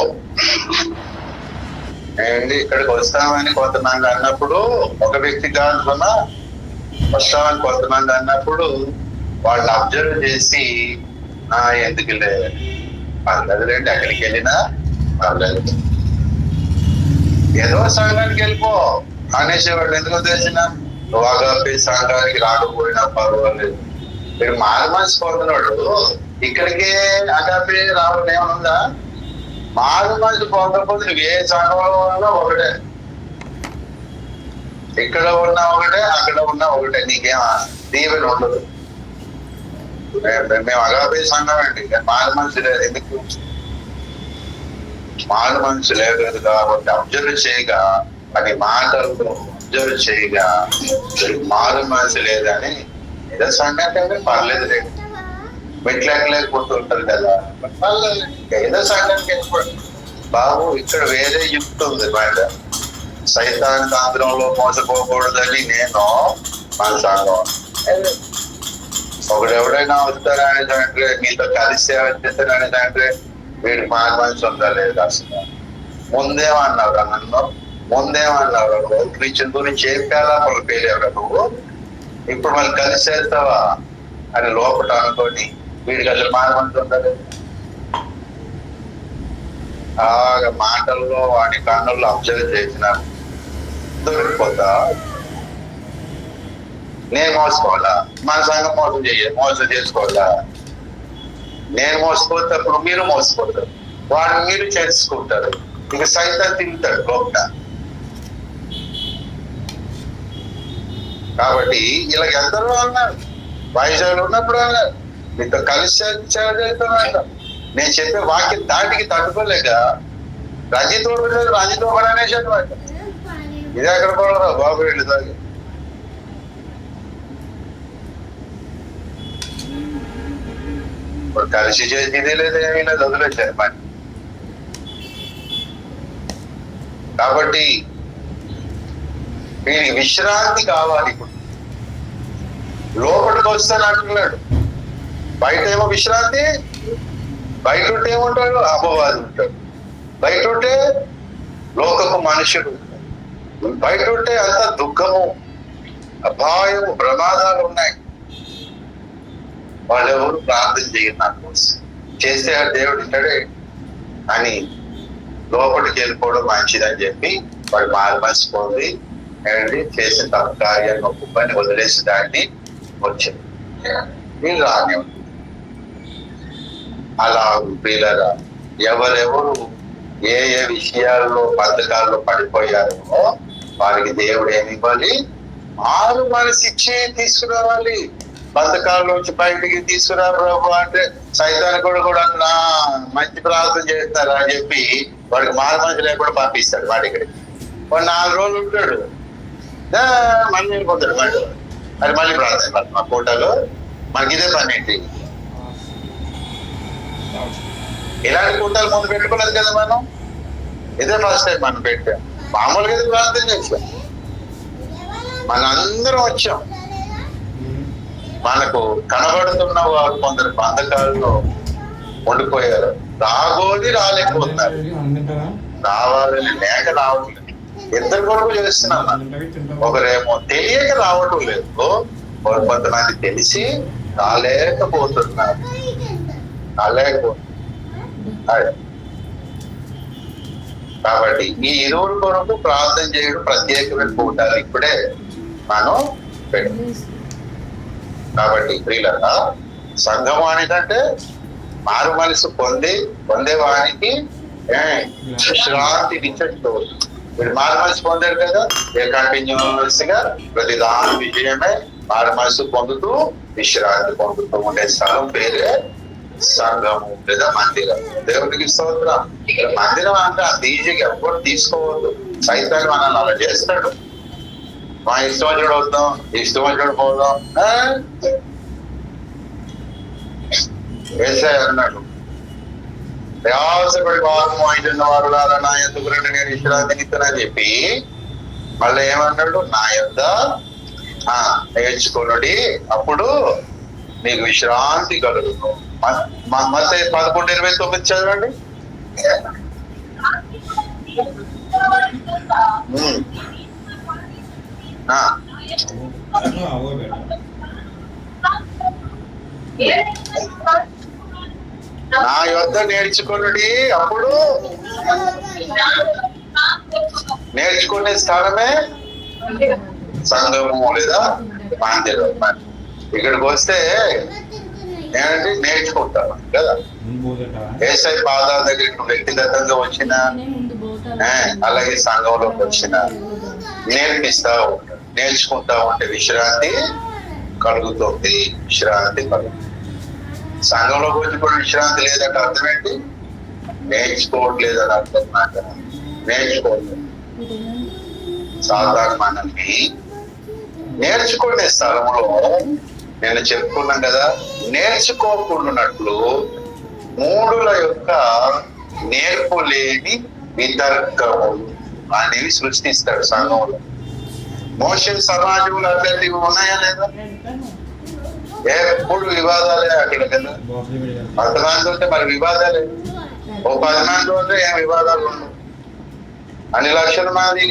ఏంటి, ఇక్కడికి వస్తామని కొంతమంది అన్నప్పుడు, ఒక వ్యక్తి కాకుండా వస్తామని కొంతమంది అన్నప్పుడు వాళ్ళు అబ్జర్వ్ చేసి ఎందుకు పర్లేదులేండి, ఎక్కడికి వెళ్ళినా పర్లేదు, ఏదో సంఘానికి వెళ్ళిపో అనేసేవాళ్ళు. ఎందుకో తెలిసిన నువ్వు అగాపే సంఘానికి రాకపోయినా పర్వాలేదు. మీరు మారు మనసు పొందినాడు ఇక్కడికే అగాపే రావడం ఏమనుందా? మారు మనసు పొందకపోతే నువ్వు ఏ సంఘంలో ఉన్నా ఒకటే, ఇక్కడ ఉన్నా ఒకటే, అక్కడ ఉన్నా ఒకటే, నీకేం దీవెన ఉండదు. మేము అగాపే సంఘం అండి, మారు మనసు లేదు. ఎందుకు మారు మనసు లేదు కాబట్టి అబ్జర్వ్ చేయగా, అది మాటల్లో అబ్జర్వ్ చేయగా మారు మనసు లేదని ఏదో సంఘం కంటే పర్లేదు లేదు, మెట్లెక్కలేకపోతుంటారు కదా, పర్లేదు ఏదో సంఘానికి వెళ్ళిపోండి బాబు. ఇక్కడ వేరే యుక్తి ఉంది బయట, సైతాన్ తాంత్రంలో మోసపోకూడదని నేను మన సంఘం. ఒకడు ఎవడైనా వస్తారనే దాంట్లో మీతో కలిసి వచ్చేస్తారనే దాంట్లో వీడికి మారు మనసు ఉందా లేదా? అసలు ముందేమన్నావురా నన్ను, ముందేమన్నావురా నువ్వు, క్రిస్టియన్ గురించి ఏం పేలాపలు పేలేవురా నువ్వు, ఇప్పుడు మళ్ళీ కలిసి చేస్తావా అని లోపల అనుకోని వీడికి అసలు మారు మనసు ఉందా లేదా? మాటల్లో వాడి కన్నుల్లో అబ్జర్వ్ చేసిన దొరికిపోతా. నేను మోసపోవాలా? మన సంఘం మోసం చేసుకోవాలా? నేను మోసపోతేప్పుడు మీరు మోసపోతారు, వాడిని మీరు చేసుకుంటారు, ఇక సైతం తింటాడు లోపల. కాబట్టి ఇలా ఎందరో అన్నారు, వైజాగ్ ఉన్నప్పుడు అన్నారు మీతో కలిసి చేస్తాను. నేను చెప్పే వాక్యం దాటికి తట్టుకోలేక రంజితో అనేసాడు. ఇది ఎక్కడ పోవరా బాబు వీళ్ళు తాగి. ఇప్పుడు కలిసి చేసేది లేదు, ఏమీ లేదు, వదిలేసారు పని. కాబట్టి వీడికి విశ్రాంతి కావాలి. ఇప్పుడు లోపలికి వస్తాను అంటున్నాడు, బయట ఏమో విశ్రాంతి, బయట ఉంటే ఏముంటాడు? అపవాది ఉంటాడు, బయట ఉంటే లోకపు మనుషుడు, బయట ఉంటే అంత దుఃఖము, అపాయము, ప్రమాదాలు ఉన్నాయి. వాళ్ళెవరు ప్రార్థన చేయరు నా కోసం, చేస్తే దేవుడు ఉంటాడే అని లోపలికి వెళ్ళిపోవడం మంచిదని చెప్పి వాడు మారుమర్చిపోయి చేసిన తప్పు కార్యాన్ని ఒప్పుకొని వదిలేసి దాన్ని వచ్చింది. వీళ్ళు రాని అలా వీళ్ళరా ఎవరెవరు ఏ ఏ విషయాల్లో బంధకాల్లో పడిపోయారో వారికి దేవుడు ఏమి ఇవ్వాలి? మారు మనసు ఇచ్చి తీసుకురావాలి, బంధకాల్లోంచి బయటికి తీసుకురా ప్రభు అంటే సైతాన్ని కూడా నా మంచి ప్రార్థన చేస్తారా అని చెప్పి వాడికి మారు మనసు లేకుండా పంపిస్తాడు. వాడికి వాడు 4 రోజులు ఉంటాడు, మళ్ళీ వెళ్ళిపోతాడు. వాడు అది మళ్ళీ ప్రార్థన మా కోటలో మనకి ఇదే పని ఏంటి? ఇలాంటి కూటాలు ముందు పెట్టుకోలేదు కదా మనం, ఇదే ఫస్ట్ టైం మనం పెట్టాం. మామూలుగా ఇది ప్రార్థన చేసాం, మనందరం వచ్చాం. మనకు కనబడుతున్న వారు కొందరు బంధకాల్లో ఉండిపోయారు, రాగోది రాలేకపోతున్నారు, రావాలని లేక రావట్లేదు. ఇద్దరు కొరకు చేస్తున్నాం. ఒకరేమో తెలియక రావటం లేదు, కొంతమంది తెలిసి రాలేకపోతున్నారు. కాబట్టి ఈ ఇరువురు కొరకు ప్రార్థన చేయడం ప్రత్యేకమైన కూటాలు ఇప్పుడే మనం పెట్టాం. కాబట్టి ప్రియులరా, సంఘం అనేదంటే మారు మనసు పొందేవానికి విశ్రాంతినిచ్చట్టు. వీడు మారు మనసు పొందారు కదా, కంటిన్యూస్ గా ప్రతి దాని విజయమే మారు మనసు పొందుతూ విశ్రాంతి పొందుతూ ఉండే స్థలం పేరే సంఘము లేదా మందిరం. దేవుడికి స్తోత్రం. మందిరం అంటే అంత ఈజీగా ఎవ్వరు తీసుకోవద్దు. సైతాన్ని మనల్ని అలా చేస్తాడు. మా ఇష్టం వచ్చాడు వద్దాం, ఇష్టం వచ్చాడు పోదాం. వేసాయి అన్నాడు, ప్రయాసపడి వారము అయితున్న వారు రాదా నా ఎందుకు రండి నేను విశ్రాంతిని ఇస్తానని చెప్పి మళ్ళీ ఏమన్నాడు? నా యొద్ద నేర్చుకున్నది అప్పుడు నీకు విశ్రాంతి కలుగును. మత్తయి 11:29 చదవండి. నా యొద్ద నేర్చుకున్నది అప్పుడు నేర్చుకునే స్థలమే సంఘము లేదా మందిరం. ఇక్కడికి వస్తే ఏంటంటే నేర్చుకుంటాను కదా. ఏసై పాదాల దగ్గరికి వ్యక్తిగతంగా వచ్చిన అలాగే సంఘంలోకి వచ్చిన నేర్పిస్తా ఉంటాడు. నేర్చుకుంటా ఉంటే విశ్రాంతి కలుగుతుంది, విశ్రాంతి కలుగుతుంది. సంఘంలోకి వచ్చి కూడా విశ్రాంతి లేదంటే అర్థం ఏంటి? నేర్చుకోవట్లేదు అని అర్థం. నాకు నేర్చుకోవట్లేదు. సాధారణ మనల్ని నేర్చుకునే స్థలంలో నేను చెప్పుకున్నాను కదా, నేర్చుకోకుండాన్నట్లు మూడుల యొక్క నేర్పు లేని వితర్కములు అనేవి సృష్టిస్తాడు సంఘంలో. మోషే సమాజంలో అట్లాంటివి ఉన్నాయా లేదా? ఎప్పుడు వివాదాలే అక్కడ కదా. 10 మంది ఉంటే మరి వివాదాలే. ఓ 10 మంది ఉంటే ఏం వివాదాలు ఉండవు. అన్ని లక్షల మంది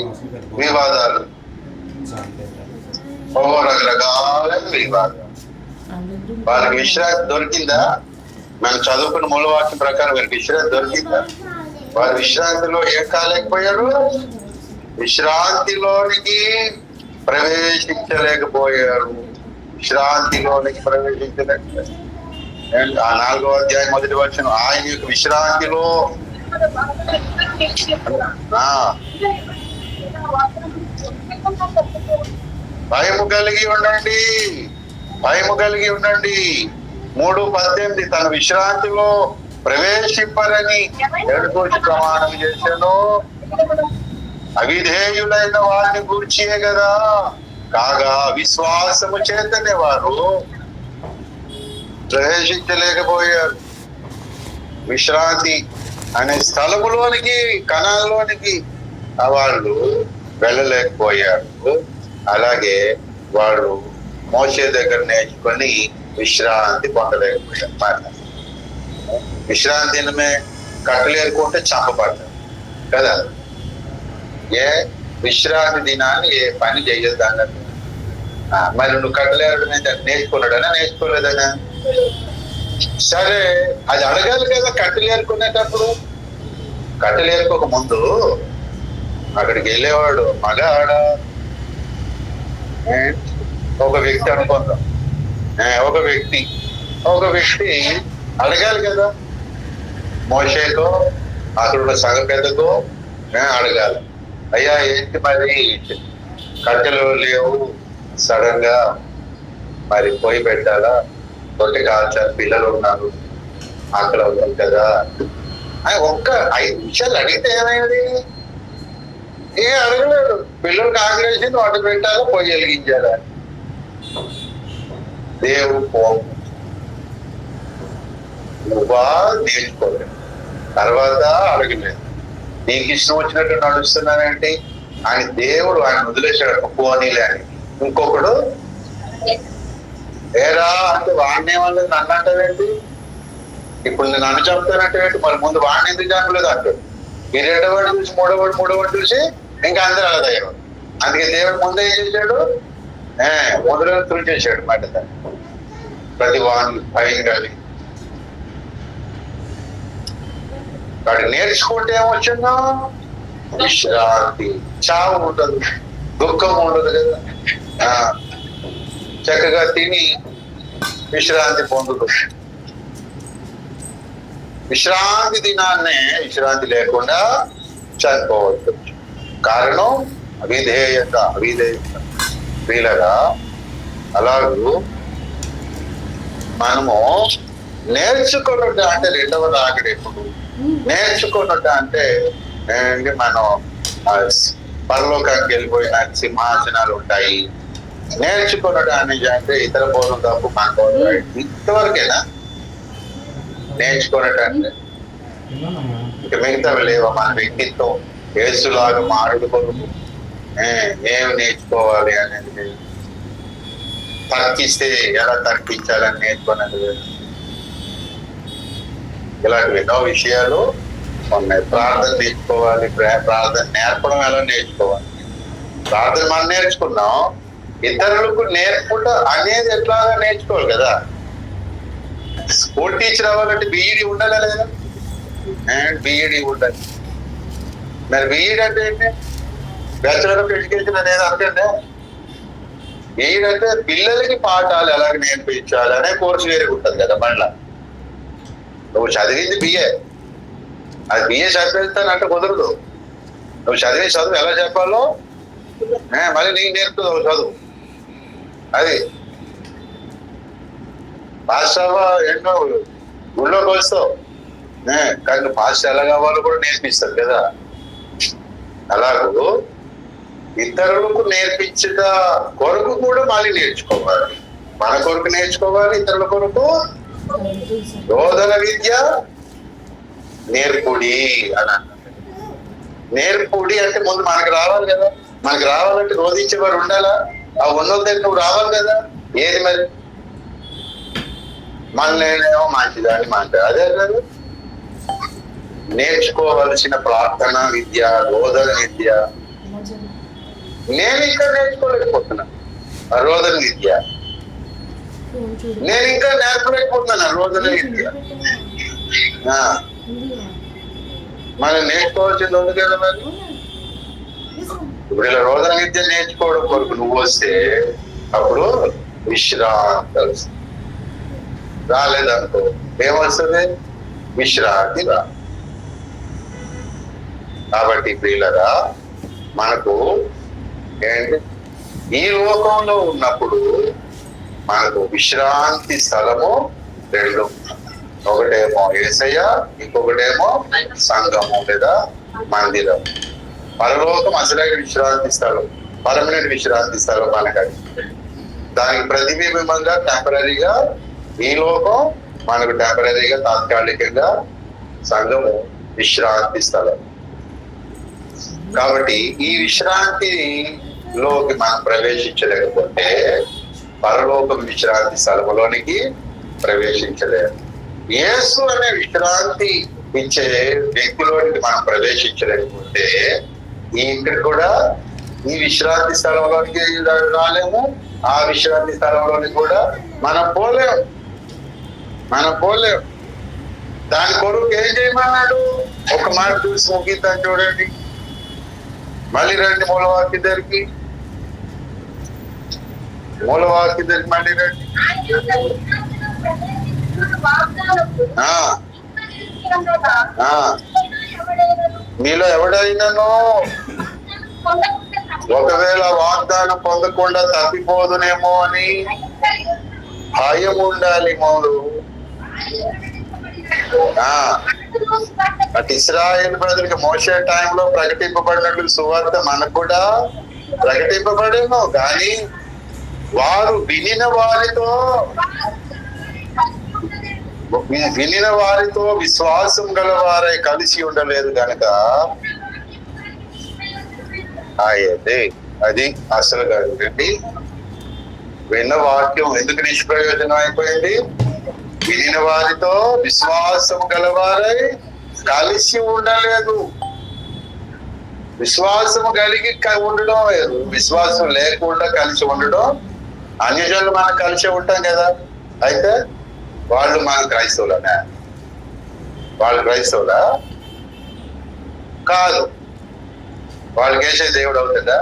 వివాదాలు, ఓ రకరకాల వివాదాలు. వాళ్ళకి విశ్రాంతి దొరికిందా? మనం చదువుకున్న మూలవాక్యం ప్రకారం వీరికి విశ్రాంతి దొరికిందా? వారి విశ్రాంతిలో ఏం కాలేకపోయారు? విశ్రాంతిలోనికి ప్రవేశించలేకపోయారు. విశ్రాంతిలోనికి ప్రవేశించలేకపోయారు. ఆ 4వ అధ్యాయం 1వ వచనం, ఆయన యొక్క విశ్రాంతిలో భయము కలిగి ఉండండి, భయము కలిగి ఉండండి. 3:18 తన విశ్రాంతిలో ప్రవేశింపరని ఎడుకోసి ప్రమాణం చేశాను. అవిధేయులైన వారిని గూర్చియే కదా, కాగా విశ్వాసము చేతనే వారు ప్రవేశించలేకపోయారు. విశ్రాంతి అనే స్థలములోనికి, కణాల్లోనికి వాళ్ళు వెళ్ళలేకపోయారు. అలాగే వాళ్ళు మోషే దగ్గర నేర్చుకొని విశ్రాంతి పొందలేకపోయారు. విశ్రాంతి దినమే కట్టలేరుకుంటే చంపబడ్డారు కదా. ఏ విశ్రాంతి దినాన్ని ఏ పని చేయొద్దు అన్నట్టు. మరి నువ్వు కట్టలేరడం నేర్చుకున్నాడనా నేర్చుకోలేదనా? సరే, అది అడగాలి కదా. కట్టలేరుకునేటప్పుడు, కట్టలేరుకోక ముందు అక్కడికి వెళ్ళేవాడు మగ ఆడ ఒక వ్యక్తి అనుకుందాం. ఒక వ్యక్తి అడగాలి కదా. మోషేకో అక్కడ ఉన్న సగ పెద్దకో అడగాలి, అయ్యా ఏంటి మరి కట్టెలు లేవు, సడన్ గా మరి పొయ్యి పెట్టాలా, రొట్టె కాల్చాలి, పిల్లలు ఉన్నారు, అక్కడ ఉంది కదా. ఒక్క 5 నిమిషాలు అడిగితే ఏమైంది? అడగలేడు. పిల్లలకి ఆగ్రహించింది, వాటి పెట్టాలా, పొయ్యి వెలిగించాలా. దేవుడు కోపం. నువ్వా నేర్చుకోలేదు, తర్వాత అడగలేదు, నీకు ఇష్టం వచ్చినట్టు నడుస్తున్నానంటే ఆయన దేవుడు ఆయన వదిలేశాడు పోనీలే అని. ఇంకొకడు ఏరా అంటే వాడిని ఏమలేదు, నన్ను అంటావేంటి, ఇప్పుడు నేను నన్ను చంపుతానంటే మరి ముందు వాడిని ఎందుకు చంపలేదు అంటాడు. ఈ 2వ వాడు చూసి 3వ వాడు చూసి ఇంకా అందరూ అలాదయ్యాడు. అందుకే దేవుడు ముందే ఏం చేశాడు, మొదలు తుడిచేశాడు మాట ప్రతి వాణి భయం కాదు. వాడు నేర్చుకుంటే ఏమొచ్చిందో విశ్రాంతి, చావు ఉండదు, దుఃఖం ఉండదు కదా. చక్కగా తిని విశ్రాంతి పొందుదు. విశ్రాంతి దినాన్నే విశ్రాంతి లేకుండా చనిపోవద్దు. కారణం అవిధేయత. వీళ్ళగా అలాగూ మనము నేర్చుకున్నట్టు అంటే 2వ రాకడ ఎప్పుడు నేర్చుకున్నట్టు అంటే మనం పరలోకానికి వెళ్ళిపోయిన సింహాసనాలు ఉంటాయి. నేర్చుకున్నట్టు అంటే ఇతర బోధం తప్పు మన బోధం ఇంతవరకేనా నేర్చుకున్నట్టు అంటే? ఇక మిగతావి లేవా? మన వ్యక్తిత్వం యేసులాగా మారుడు కొరకు ఏమి నేర్చుకోవాలి అనేది, తర్కిస్తే ఎలా తర్కించాలని నేర్చుకున్నది. ఇలాంటి ఎన్నో విషయాలు ఉన్నాయి. ప్రార్థన నేర్చుకోవాలి, ప్రార్థన నేర్పడం ఎలా నేర్చుకోవాలి. ప్రార్థన మనం నేర్చుకున్నాం, ఇతరులకు నేర్పుట అనేది ఎట్లాగా నేర్చుకోవాలి కదా. స్కూల్ టీచర్ అవ్వాలంటే బిఈడి ఉండాలా లేదా? బిఈడి ఉండాలి. మరి బిఈడి అంటే ఏంటి? బ్యాచులర్ ఆఫ్ ఎడ్యుకేషన్ అనేది అంటే బిఈడి అంటే పిల్లలకి పాఠాలు ఎలాగ నేర్పించాలి అనే కోర్సు వేరే ఉంటుంది కదా. మళ్ళా నువ్వు చదివింది బిఏ, అది బిఏ చదివిస్తానంటే కుదరదు. నువ్వు చదువు ఎలా చెప్పాలో మళ్ళీ నీకు నేర్పుతుంది చదువు. అది పాస్టర్ ఎన్నో గుళ్ళోకి వస్తావు కానీ పాస్టర్ ఎలా కావాలో కూడా నేర్పిస్తారు కదా. అలాగూ ఇతరులకు నేర్పించట కొరకు కూడా మళ్ళీ నేర్చుకోవాలి. మన కొరకు నేర్చుకోవాలి, ఇతరుల కొరకు బోధన విద్య నేర్పుడి అని అన్నారు. నేర్పుడి అంటే ముందు మనకు రావాలి కదా. మనకు రావాలంటే రోధించేవారు ఉండాలా? ఆ ఉన్నత నువ్వు రావాలి కదా. ఏది మరి మననేమో మంచిదాన్ని మాట అదే కదా. నేర్చుకోవలసిన ప్రార్థన విద్య, బోధన విద్య నేను ఇంకా నేర్చుకోలేకపోతున్నాను. రోదన విద్య నేను ఇంకా నేర్పలేకపోతున్నాను. రోదన విద్య మనం నేర్చుకోవాల్సింది ఉంది కదా. మరి ఇప్పుడు ఇలా రోదన విద్య నేర్చుకోవడం కొరకు నువ్వు వస్తే అప్పుడు విశ్రాంతి వస్తుంది. రాలేదనుకో ఏమొస్తుంది? విశ్రాంతి రా. కాబట్టి ప్రియులరా, మనకు ఏంటి ఈ లోకంలో ఉన్నప్పుడు మనకు విశ్రాంతి స్థలము రెండు. ఒకటేమో యేసయ్య, ఇంకొకటేమో సంఘము లేదా మందిరం. పరలోకం అసలైన విశ్రాంతి స్థలం, పర్మనెంట్ విశ్రాంతి స్థలం మనకది. దానికి ప్రతిబింబంగా టెంపరీగా ఈ లోకం మనకు టెంపరీగా తాత్కాలికంగా సంఘము విశ్రాంతి స్థలం. కాబట్టి ఈ విశ్రాంతిలోకి మనం ప్రవేశించలేకపోతే పరలోకం విశ్రాంతి స్థలంలోనికి ప్రవేశించలేము. యేసు అనే విశ్రాంతి ఇచ్చే వ్యక్తిలోనికి మనం ప్రవేశించలేకపోతే ఇక్కడ కూడా ఈ విశ్రాంతి స్థలంలోనికి రాలేము, ఆ విశ్రాంతి స్థలంలోనికి కూడా మనం పోలేము. దాని కొరకు ఏం చేయమన్నాడు? ఒక మాట చూసి ముగిద్దాం చూడండి. మళ్ళీ రండి మూలవాక్య దగ్గరికి మళ్ళీ రండి. మీలో ఎవడైనాను ఒకవేళ వాగ్దానం పొందకుండా తప్పిపోదునేమో అని భయం ఉండాలి. మౌలు అటు ఇశ్రాయేల్ ప్రజలకి మోషే టైంలో ప్రకటింపబడినట్లు సువార్త మనకు కూడా ప్రకటింపబడేమో, కానీ వారు వినిన వారితో విశ్వాసం గల వారై కలిసి ఉండలేదు కనుక అది అసలు కాదండి. విన్న వాక్యం ఎందుకు నిష్ప్రయోజనం అయిపోయింది? వినిన వారితో విశ్వాసం గలవారై కలిసి ఉండలేదు. విశ్వాసము కలిగి ఉండడం లేదు, విశ్వాసం లేకుండా కలిసి ఉండడం. అన్యజనులు మనం కలిసి ఉంటాం కదా. అయితే వాళ్ళు మన క్రైస్తవులనే? వాళ్ళు క్రైస్తవులా కాదు. వాళ్ళకి వేసే దేవుడు అవుతుందా?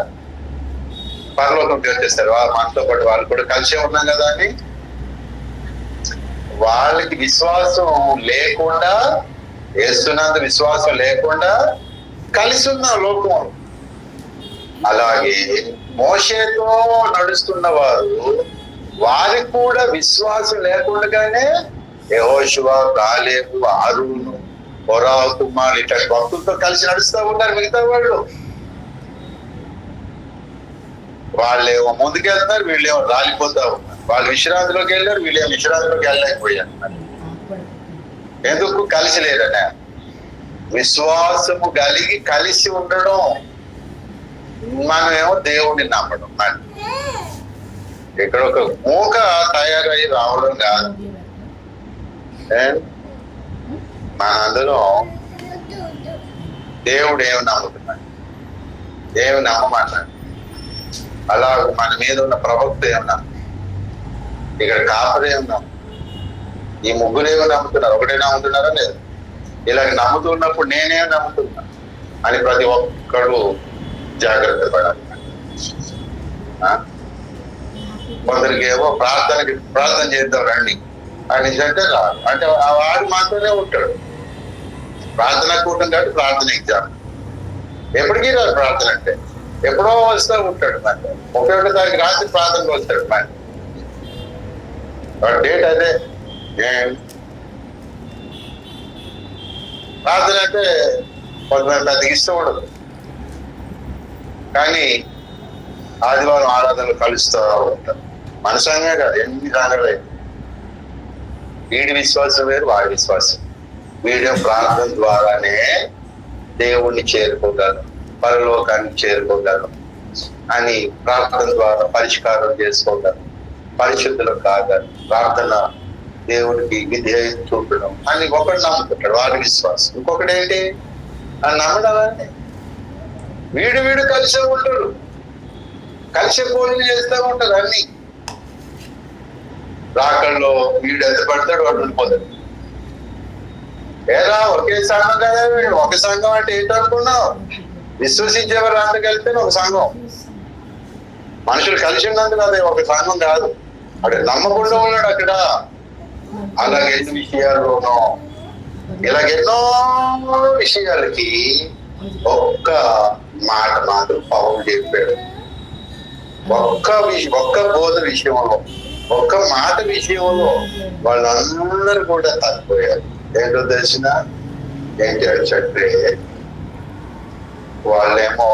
పరలోకం చేస్తారు మనతో పాటు. వాళ్ళు కూడా కలిసే ఉన్నాం కదా అని వాళ్ళకి విశ్వాసం లేకుండా, వేస్తున్నంత విశ్వాసం లేకుండా కలిసి ఉన్న లోకం. అలాగే మోషేతో నడుస్తున్న వారు వారికి కూడా విశ్వాసం లేకుండానే యెహోషువ, కాలేబు, ఆరోను, హోరా కుమార్ ఇట్లాంటి భక్తులతో కలిసి నడుస్తూ ఉన్నారు. మిగతా వాళ్ళేమో ముందుకెళ్తున్నారు, వీళ్ళేమో రాలిపోతా ఉన్నారు. వాళ్ళు విశ్రాంతిలోకి వెళ్ళారు, వీళ్ళేమో విశ్రాంతిలోకి వెళ్ళలేకపోయారు. ఎందుకు? కలిసి లేదనే. విశ్వాసము కలిగి కలిసి ఉండడం. మనమేమో దేవుణ్ణి నమ్మడం. ఇక్కడ ఒక మూక తయారై రావడం కాదు. మనందరం దేవుడు ఏమి నమ్ముతున్నాడు, ఏమి నమ్మమన్నాడు. అలా మన మీద ఉన్న ప్రవక్త ఏమన్నా, ఇక్కడ కాపరి ఏమన్నా, ఈ ముగ్గురు ఏమో నమ్ముతున్నారు. ఒకటే నమ్ముతున్నారా లేదు? ఇలా నమ్ముతున్నప్పుడు నేనేం నమ్ముతున్నా అని ప్రతి ఒక్కడు జాగ్రత్త పడాలి. కొందరికి ఏమో ప్రార్థన చేద్దాం రండి అని అంటే రాదు. అంటే వాడు మాత్రమే ఉంటాడు. ప్రార్థన కూటం కాదు, ప్రార్థన ఎగ్జామ్. ఎప్పటికీ రాదు ప్రార్థన అంటే. ఎప్పుడో వస్తూ ఉంటాడు. మరి 31 తారీఖు రాత్రి ప్రార్థనకు వస్తాడు. మరి డేట్ అదే ప్రార్థన అంటే కొంతమంది పెద్దకి ఇష్టం ఉండదు, కానీ ఆదివారం ఆరాధనలు కలుస్తూ ఉంటారు. మన సంఘమే కాదు, ఎన్ని సంఘాలు. వీడి విశ్వాసం వేరు, వాడి విశ్వాసం. వీడి ప్రార్థన ద్వారానే దేవుణ్ణి చేరుకోగలను, పరలోకాన్ని చేరుకోగలను అని ప్రార్థన ద్వారా పరిష్కారం చేసుకోగలను, పరిశుద్ధులు కాగలను, ప్రార్థన దేవుడికి విధేయత చూపడం అని ఒకటి నమ్ముకుంటాడు, వాడి విశ్వాసం. ఇంకొకటి ఏంటి అని నమ్మడాలని వీడు కలిసే ఉంటాడు, కలిసే భోజనం చేస్తూ ఉంటారు. అన్ని రాకల్లో వీడు ఎంత పడతాడు వాడు ఉండిపోతాడు. ఏరా ఒకే సంఘం కదా, ఒక సంఘం అంటే ఏంటనుకున్నావు? విశ్వసించేవారు అంత కలిపితే ఒక సంఘం. మనుషులు కలిసి ఉన్నందుకు అదే ఒక సంఘం కాదు. అక్కడ నమ్మకుండా ఉన్నాడు అక్కడ. అలాగెన్ని విషయాల్లోనూ ఇలాగెన్నో విషయాలకి ఒక్క మాట మాత్రం పౌలు చెప్పాడు. ఒక్క బోధ విషయంలో, ఒక్క మాట విషయంలో వాళ్ళందరూ కూడా తగ్గిపోయారు. ఏంటో తెలిసిన ఏంటి అంటే వాళ్ళేమో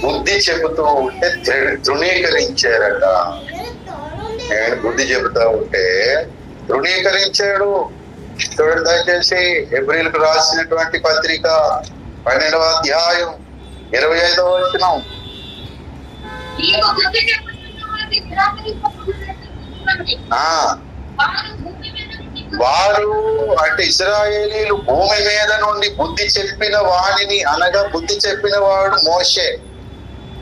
బుద్ధి చెబుతూ ఉంటే తృణీకరించారట. నేను బుద్ధి చెబుతూ ఉంటే తృణీకరించాడు. చూడండి దయచేసి ఏప్రిల్కు రాసినటువంటి పత్రిక 12వ అధ్యాయం 25వ వచనం. వారు అంటే ఇశ్రాయేలీలు భూమి మీద నుండి బుద్ధి చెప్పిన వాణిని, అనగా బుద్ధి చెప్పిన వాడు మోషే,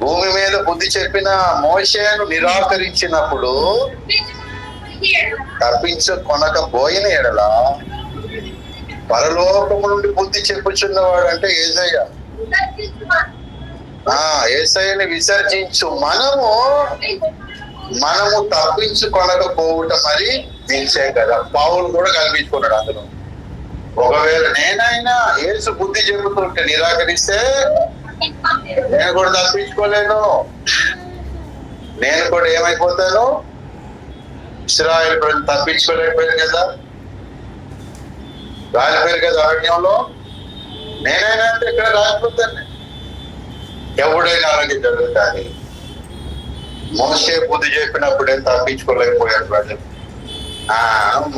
భూమి మీద బుద్ధి చెప్పిన మోషేను నిరాకరించినప్పుడు తప్పించుకొనకపోయిన ఎడల పరలోకము నుండి బుద్ధి చెప్పుచున్నవాడు అంటే యేసయ్య. యేసయ్యని విసర్జించు మనము తప్పించుకొనకపోవుట మరి నిలిచే కదా. పౌలు కూడా కల్పించుకున్నాడు అందులో. ఒకవేళ నేనైనా యేసు బుద్ధి చెబుతుంటే నిరాకరిస్తే నేను కూడా తప్పించుకోలేను, నేను కూడా ఏమైపోతాను? ఇశ్రాయేలు ప్రజలు తప్పించుకోలేకపోయారు కదా, రాలిపోయారు కదా అరణ్యంలో. నేనైనా అంటే ఇక్కడ రాలిపోతాను. ఎవడైనా అలాగే జరుగుతుంది. మోషే బుద్ధి చెప్పినప్పుడే తప్పించుకోలేకపోయాడు ప్రజలు.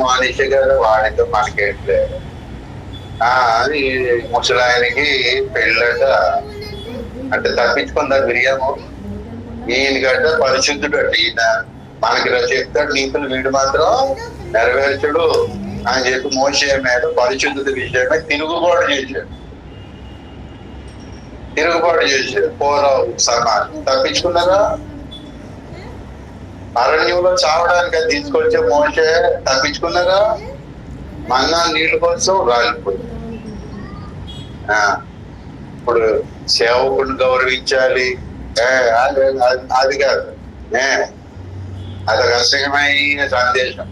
మనిషి గారు వాడితో మనకేట్లేదు. అది ముసలాయనకి పెళ్ళట అంటే తప్పించుకుందా బిర్యాము. ఈయన గడ్డ పరిశుద్ధుడు అంటే ఈయన మనకి చెప్తాడు నీతులు, వీడు మాత్రం నెరవేర్చడు అని చెప్పి మోషే మీద పరిశుద్ధత విషయమే తిరుగుబాటు చేశాడు. పూర్వం సమాజం తప్పించుకున్నారా? అరణ్యంలో చావడానికి తీసుకొచ్చే మోషే తప్పించుకున్నారా? మన్నా నీళ్ళ కోసం రాలిపోయి. ఇప్పుడు సేవకుని గౌరవించాలి అది కాదు, అదొక అసహ్యమైన సందేశం.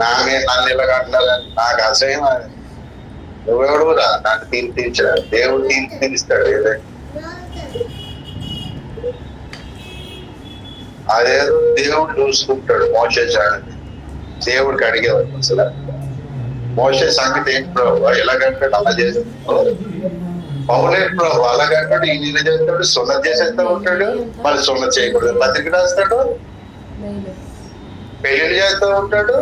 నా మీద నన్ను ఇలా అంటారని నాకు అసహ్యం. నువ్వెవడు రా నాకు తీర్చరా? దేవుడు తీరుస్తాడు ఏదైనా. అదేదో దేవుడు చూసుకుంటాడు. మోషే సంగతి దేవుడికి అడిగేవాడు. అసలు మోషే సంగతి ఏంటి ప్రభు? ఎలాగంటాడు అలా చేస్తాడు. పౌలేట్ ప్రభు అలాగంటాడు, ఈయన ఇలా చేస్తాడు, సున్నత చేసేస్తా ఉంటాడు, మళ్ళీ సున్నత చేయకూడదు పత్రిక రాస్తాడు, పెళ్లి చేస్తూ ఉంటాడు,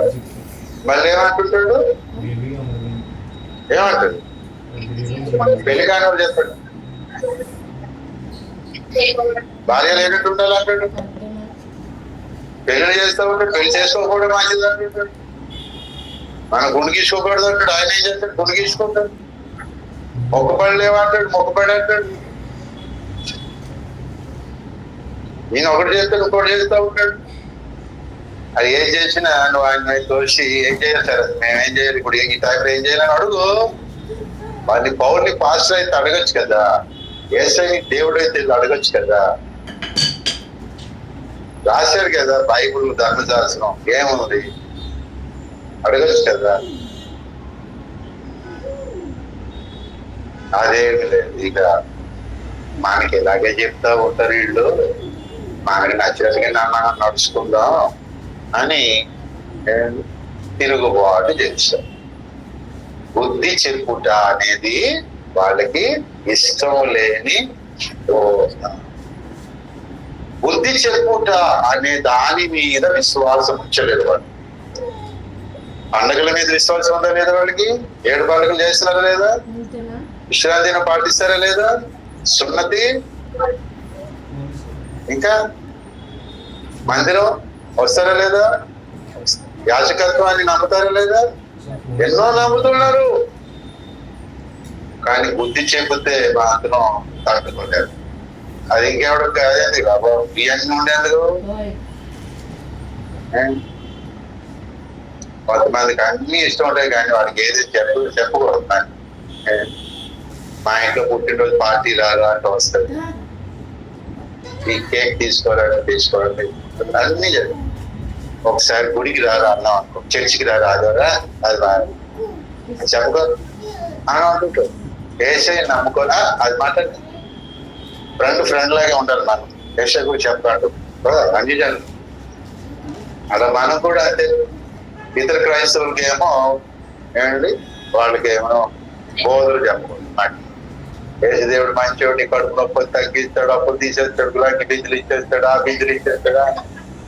మళ్ళీ ఏమంటుంటాడు? పెళ్లి కాని చెప్పాడు, భార్య లేనట్టు ఉండాలి అంటాడు, పెళ్లి చేస్తూ ఉంటాడు, పెళ్లి చేసుకోకూడదు మంచిది అంటుంటాడు, మనం గుండుగీసుకోకూడదు అంటాడు. ఆయన ఏం చేస్తాడు? గుండుగీసుకుంటాడు. మొక్కపడి లేవంటాడు, మొక్కపడి అంటాడు. నేను ఒకటి చేస్తాడు, ఇంకోటి చేస్తూ ఉంటాడు. అది ఏం చేసినా నువ్వు ఆయన తోసి ఏం చేయాలి సార్, మేమేం చేయాలి, ఇప్పుడు ఈ టైంలో ఏం చేయాలని అడుగు. వాళ్ళని పౌర్ని పాస్టర్ అయితే అడగచ్చు కదా, ఏసై దేవుడు అయితే అడగచ్చు కదా. రాశారు కదా బైబుల్ ధర్మశాస్త్రం, ఏముంది అడగచ్చు కదా. అదేమి లేదు. ఇక మనకి ఇలాగే చెప్తా ఉంటారు వీళ్ళు, మనకి నచ్చినట్టుగా మనం నడుచుకుందాం అని తిరుగుబాటు చేశారు. బుద్ధి చెప్పుట అనేది వాళ్ళకి ఇష్టం లేని బోధ. బుద్ధి చెప్పుట అనే దాని మీద విశ్వాసం ఉంచలేదు వాళ్ళు. పండుగల మీద విశ్వాసం ఉందా లేదా వాళ్ళకి? 7 పండుగలు చేస్తున్నారా లేదా? విశ్రాంతిని పాటిస్తారా లేదా? సున్నతి, ఇంకా మందిరం వస్తారా లేదా? యాజకత్వాన్ని నమ్ముతారా లేదా? ఎన్నో నమ్ముతున్నారు. కానీ బుద్ధి చెబితే మాత్రం తట్టుకోలేరు. అది ఇంకెవడం కాదండి బాబా, బియ్యాన్ని ఉండేందుకు. కొంతమందికి అన్ని ఇష్టం ఉంటాయి కానీ వాడికి ఏది చెప్పకూడదు. మా ఇంట్లో పుట్టినరోజు పార్టీ రారా అంటే వస్తుంది, ఈ కేక్ తీసుకోవాలంటే అన్ని జరిగింది. ఒకసారి గుడికి రారా అన్నాం అనుకో, చర్చికి రారా అదరా అది చెప్పకూడదు అని అంటుంటారు. ఏసై నమ్ముకోనా అది మాట్లాడి ఫ్రెండ్ లాగే ఉండాలి. మనం ఏసై గురించి చెప్పాడు అంజీజన్ అలా మనం కూడా అంతే. ఇతర క్రైస్తవులకి ఏమో ఏమండి వాళ్ళకి ఏమో బోధులు చెప్పకూడదు. ఏసు దేవుడు మంచివాడు, కడుపు నొప్పి తగ్గిస్తాడు, అప్పులు తీసేస్తాడు, గులాంటి బీజులు ఇచ్చేస్తాడు, ఆ బీజులు ఇచ్చేస్తాడా,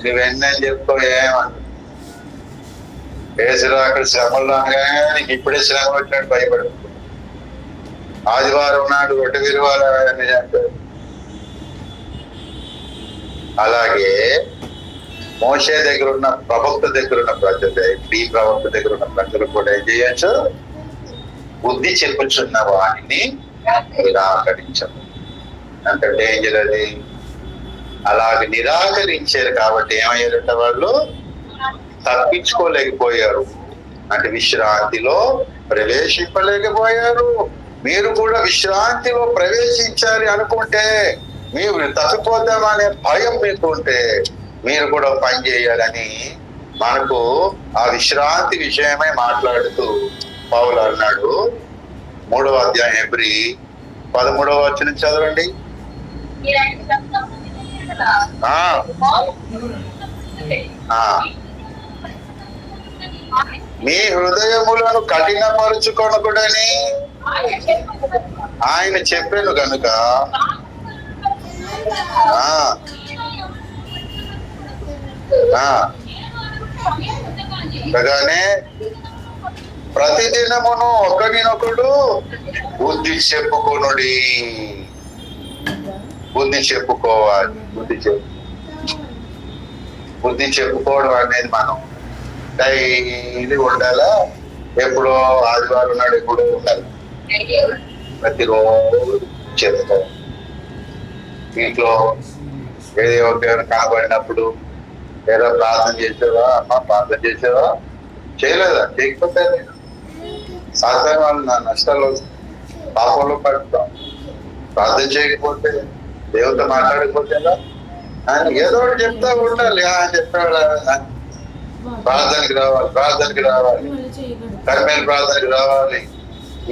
నువ్వెన్నీ అని చెప్పుకో. ఏమంట ఏసులో అక్కడ శ్రమలు రాగానే నీకు ఇప్పుడే శ్రమ వచ్చినట్టు భయపడు. ఆదివారం నాడు ఒట్టి విరువాలని అంటారు. అలాగే మోషే దగ్గర ఉన్న ప్రవక్త దగ్గర ఉన్న ప్రజలు, ఈ ప్రవక్త దగ్గర ఉన్న ప్రజలు కూడా ఏం చేయొచ్చు? బుద్ధి చెప్పుచున్న వాడిని నిరాకరించదు. అంత డేంజర్ అది. అలాగే నిరాకరించారు కాబట్టి ఏమయ్యారంట వాళ్ళు? తప్పించుకోలేకపోయారు. అంటే విశ్రాంతిలో ప్రవేశింపలేకపోయారు. మీరు కూడా విశ్రాంతిలో ప్రవేశించాలి అనుకుంటే, మీరు తప్పిపోతామనే భయం మీకు ఉంటే మీరు కూడా పని చేయాలని మనకు ఆ విశ్రాంతి విషయమై మాట్లాడుతూ పౌలు అన్నాడు. 3వ అధ్యాయం హెబ్రీ 13వ వచనం చదవండి. మీ హృదయములను కఠినపరుచుకొనకుడని ఆయన చెప్పాను కనుక అలాగానే ప్రతిదినమును ఒకరినొకడు బుద్ధి చెప్పుకొనుడి. బుద్ధి చెప్పుకోవాలి. బుద్ధి చెప్పుకోవడం అనేది మనం డైలీ ఉండాలా? ఎప్పుడో ఆదివారం నాడు ఎప్పుడో ఉండాలి. ప్రతిరోజు చెప్పుకోవాలి. ఇంట్లో ఏదో ఒక కనబడినప్పుడు ఏదో ప్రార్థన చేసేవా అమ్మా, ప్రార్థన చేసేవా, చేయలేదా? చేయకపోతే సాధారణ వాళ్ళు నా నష్టాలు పాపంలో పడుతాం. ప్రార్థన చేయకపోతే, దేవుతో మాట్లాడకపోతే ఏదో ఒకటి చెప్తా ఉండాలి. చెప్పాడు ప్రార్థనకి రావాలి, కర్మేల ప్రార్థనకి రావాలి,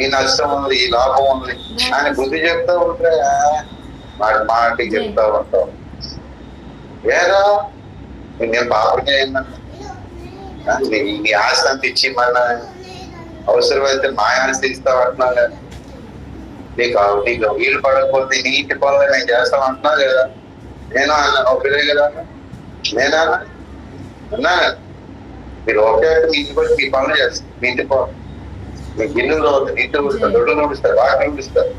ఈ నష్టం ఉంది, ఈ లాభం ఉంది అని బుద్ధి చెప్తా ఉంటే మాటికి చెప్తా ఉంటాం. ఏరా నేను పాపం చేయమన్నా, నీ ఆస్తి అంత ఇచ్చి మళ్ళా అవసరమైతే మా ఆస్తి ఇస్తామంటున్నా కదా. నీకు వీలు పడకపోతే నీ ఇంటి పనులు నేను చేస్తామంటున్నా కదా. నేను అన్నాను ఒకరే కదా, నేనా అన్నా. మీరు ఒకే మీ ఇంటి పని మీ పనులు చేస్తారు. మీ ఇంటి పనులు, మీ గిన్నెలు నీటి ఊడుస్తారు, దొడ్లు నూడుస్తారు, వాటిని ఊడిస్తారు.